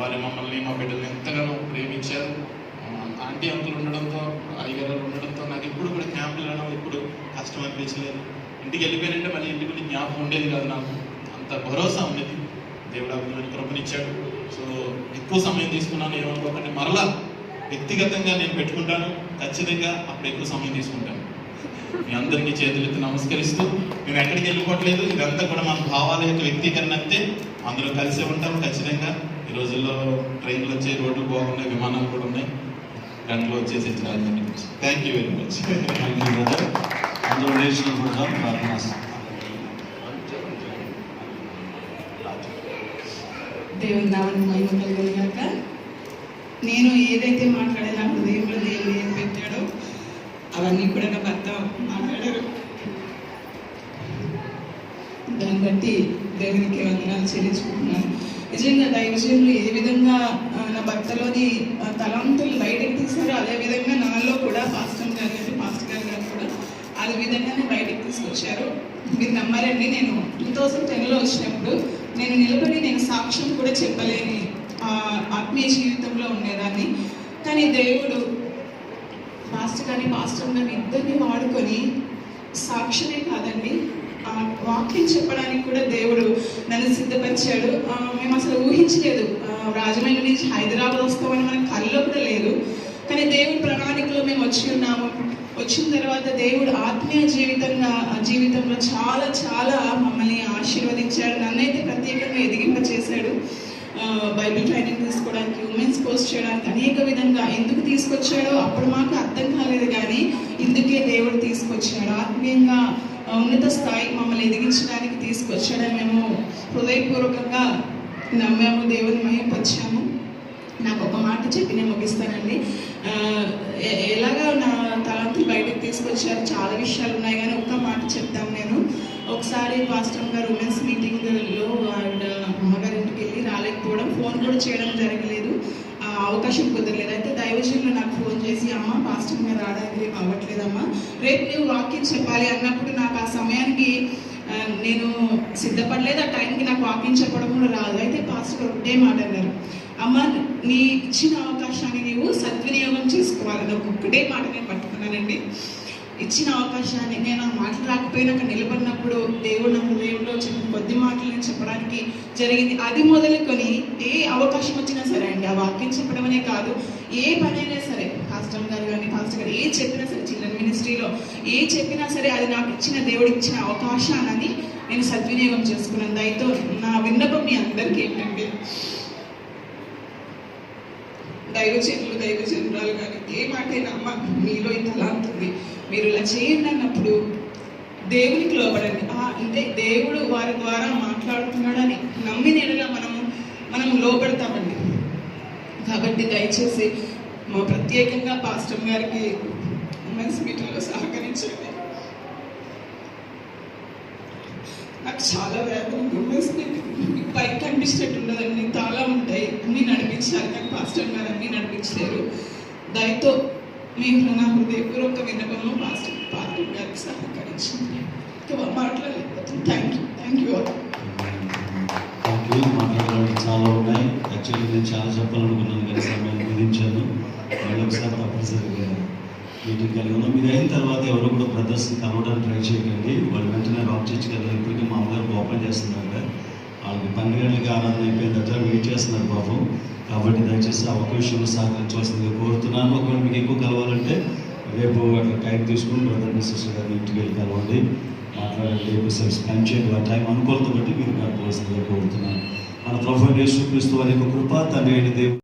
వారి మమ్మల్ని, మా బిడ్డలు ఎంతగానో ప్రేమించారు. ఆంటీ అంకులు ఉండడంతో, అయ్యగారు ఉండడంతో నాకు ఎప్పుడు కూడా క్యాంపులు వెళ్ళడం ఎప్పుడు కష్టం అనిపించలేదు. ఇంటికి వెళ్ళిపోయానంటే మళ్ళీ ఇంటికి వెళ్ళి జ్ఞాపకం ఉండేది కాదు. నాకు అంత భరోసా ఉండేది. దేవుడు అభిమాని కృపనిచ్చాడు. సో ఎక్కువ సమయం తీసుకున్నాను ఏమనుకోకండి. మరలా వ్యక్తిగతంగా నేను పెట్టుకుంటాను, ఖచ్చితంగా అప్పుడు ఎక్కువ సమయం తీసుకుంటాను. మీ అందరికీ చేతులెత్తి నమస్కరిస్తూ, మేము ఎక్కడికి వెళ్ళిపోవట్లేదు. ఇదంతా కూడా మన భావాల యొక్క వ్యక్తీకరణ అంతే. అందరూ కలిసే ఉంటాం ఖచ్చితంగా. ఈ రోజుల్లో ట్రైన్లు వచ్చాయి, రోడ్లు బాగున్నాయి, విమానాలు కూడా ఉన్నాయి. గంటలు వచ్చేసి రాజధాని. Thank you very much.
అందరూ నేర్చుకుంటున్నాం.
దేవుని నామమున మహిమ కలుగును గాక. నేను ఏదైతే మాట్లాడాను నా హృదయంలో దేవుడు ఏం పెట్టాడో అవన్నీ కూడా నా భర్త మాట్లాడారు. దాన్ని బట్టి దేవునికి వందనాలు చెల్లించుకుంటున్నాను. నిజంగా దైవజనులు ఏ విధంగా నా భర్తలోని తలాంతులు బయటకు తీశారో అదే విధంగా నాలో కూడా పాస్టర్ గారు కూడా అదే విధంగానే బయటకు తీసుకొచ్చారు. మీరు నమ్మారండి, నేను 2010లో వచ్చినప్పుడు నేను నిలబడి నేను సాక్ష్యం కూడా చెప్పలేని ఆత్మీయ జీవితంలో ఉండేదాన్ని. కానీ దేవుడు పాస్టర్ గారిని ఇద్దరిని వాడుకొని సాక్ష్యమే కాదండి, వాక్యం చెప్పడానికి కూడా దేవుడు నన్ను సిద్ధపరిచాడు. మేము అసలు ఊహించలేదు. రాజమండ్రి నుంచి హైదరాబాద్ వస్తామని మనకు కళ్ళలో కూడా లేదు. కానీ దేవుడి ప్రణాళికలో మేము వచ్చిన తర్వాత దేవుడు ఆత్మీయ జీవితంలో చాలా చాలా మమ్మల్ని ఆశీర్వదించాడు. నన్నైతే ప్రత్యేకంగా ఎదిగింపచేశాడు. బైబిల్ ట్రైనింగ్ తీసుకోవడానికి, ఉమెన్స్ కోర్స్ చేయడానికి అనేక విధంగా ఎందుకు తీసుకొచ్చాడో అప్పుడు మాకు అర్థం కాలేదు, కానీ ఇందుకే దేవుడు తీసుకొచ్చాడు. ఆత్మీయంగా ఉన్నత స్థాయికి మమ్మల్ని ఎదిగించడానికి తీసుకొచ్చాడని మేము హృదయపూర్వకంగా నమ్మాము, దేవుని మహిమపరిచాము. నాకు ఒక మాట చెప్పి నేను ముగిస్తానండి. ఎలాగా నా తలంతులు బయటకు తీసుకొచ్చారు, చాలా విషయాలు ఉన్నాయి, కానీ ఒక్క మాట చెప్తాను నేను. ఒకసారి పాస్టర్ గారు ఉమెన్స్ మీటింగ్లో ఆవిడ అమ్మగారి ఇంటికి వెళ్ళి రాలేకపోవడం, ఫోన్ కూడా చేయడం జరగలేదు, అవకాశం కుదరలేదు. అయితే దైవజనులు నాకు ఫోన్ చేసి, అమ్మ పాస్టర్ గారు రావడానికి రేపు అవ్వట్లేదమ్మా, రేపు నువ్వు వాక్యం చెప్పాలి అన్నప్పుడు నాకు ఆ సమయానికి నేను సిద్ధపడలేదు. ఆ టైంకి నాకు వాక్యం చెప్పడం కూడా రాదు. అయితే పాస్టర్ గారు ఒకటే మాట అన్నారు, అమ్మ నీ ఇచ్చిన అవకాశాన్ని నీవు సద్వినియోగం చేసుకోవాలని ఒక్కటే మాట నేను పట్టుకున్నానండి. ఇచ్చిన అవకాశాన్ని నేను ఆ మాటలు రాకపోయినా అక్కడ నిలబడినప్పుడు దేవుడు నా హృదయంలో చెప్పిన కొద్ది మాటలు నేను చెప్పడానికి జరిగింది. అది మొదలుకొని ఏ అవకాశం వచ్చినా సరే అండి, ఆ వాక్యం చెప్పడమనే కాదు, ఏ పనైనా సరే పాస్టర్ గారు కానీ పాస్టర్ గారు ఏ చెప్పినా సరే, చిల్డ్రన్ మినిస్ట్రీలో ఏ చెప్పినా సరే అది నాకు ఇచ్చిన దేవుడు ఇచ్చిన అవకాశాన్ని నేను సద్వినియోగం చేసుకున్నాను. దయతో నా విన్నపం మీ అందరికీ ఏంటంటే, దైవజనురాలు కానీ ఏ మాటైనా అమ్మ మీలో ఇంత ఉంది, మీరు ఇలా చేయండి అన్నప్పుడు దేవునికి లోపడండి. అంటే దేవుడు వారి ద్వారా మాట్లాడుతున్నాడని నమ్మిన ఎడలా మనం లోపడతామండి. కాబట్టి దయచేసి మా ప్రత్యేకంగా పాస్టర్ గారికి ఉమెన్స్ మీటింగ్లో సహకరించండి. నాకు చాలా వేదన, ఉమెన్స్ మీటింగ్ పైకి కనిపించినట్టు ఉండదండి, చాలా ఉంటాయి, అన్నీ నడిపించాలి, కానీ పాస్టర్ గారు అన్నీ నడిపించలేరు. దయతో మీరు నా హృదయపూర్వక విన్నపము పాస్టర్ గారికి సహకరించండి. మాట్లాడలేకపోతుంది. Thank you all.
మాట్లాడడానికి చాలా ఉన్నాయి. యాక్చువల్లీ నేను చాలా చెప్పాలనుకున్నాను కానీ సమయాన్ని విధించాను. వాళ్ళు ఒకసారి తప్పనిసరిగా మీటింగ్ కలిగి ఉన్నాం. మీరు అయిన తర్వాత ఎవరు కూడా బ్రదర్స్ని కలవడానికి ట్రై చేయకండి. వాళ్ళు వెంటనే రాక్ చర్చ్కి వెళ్ళారు. ఇప్పటికీ మా అమ్మగారు ఓపెన్ చేస్తున్నారు కదా, వాళ్ళకి 12 గంటలకి ఆరాధన అయిపోయిందట, వెయిట్ చేస్తున్నారు పాపం. కాబట్టి దయచేసి ఆ ఒక విషయంలో సహకరించవలసిందిగా కోరుతున్నాను. ఒకవేళ మీకు ఎక్కువ కలవాలంటే రేపు అట్లా టైం తీసుకుని బ్రదర్ సిస్టర్ గారిని ఇంటికి వెళ్ళి కలవండి, మాట్లాడండి, ఎక్కువసేపు స్పెండ్ చేయండి. ఆ టైం అనుకూలత బట్టి మీరు కలవలసిందిగా కోరుతున్నాను. మన ప్రభువైన యేసుక్రీస్తు వారి యొక్క కృప, తండ్రి అయిన దేవుడు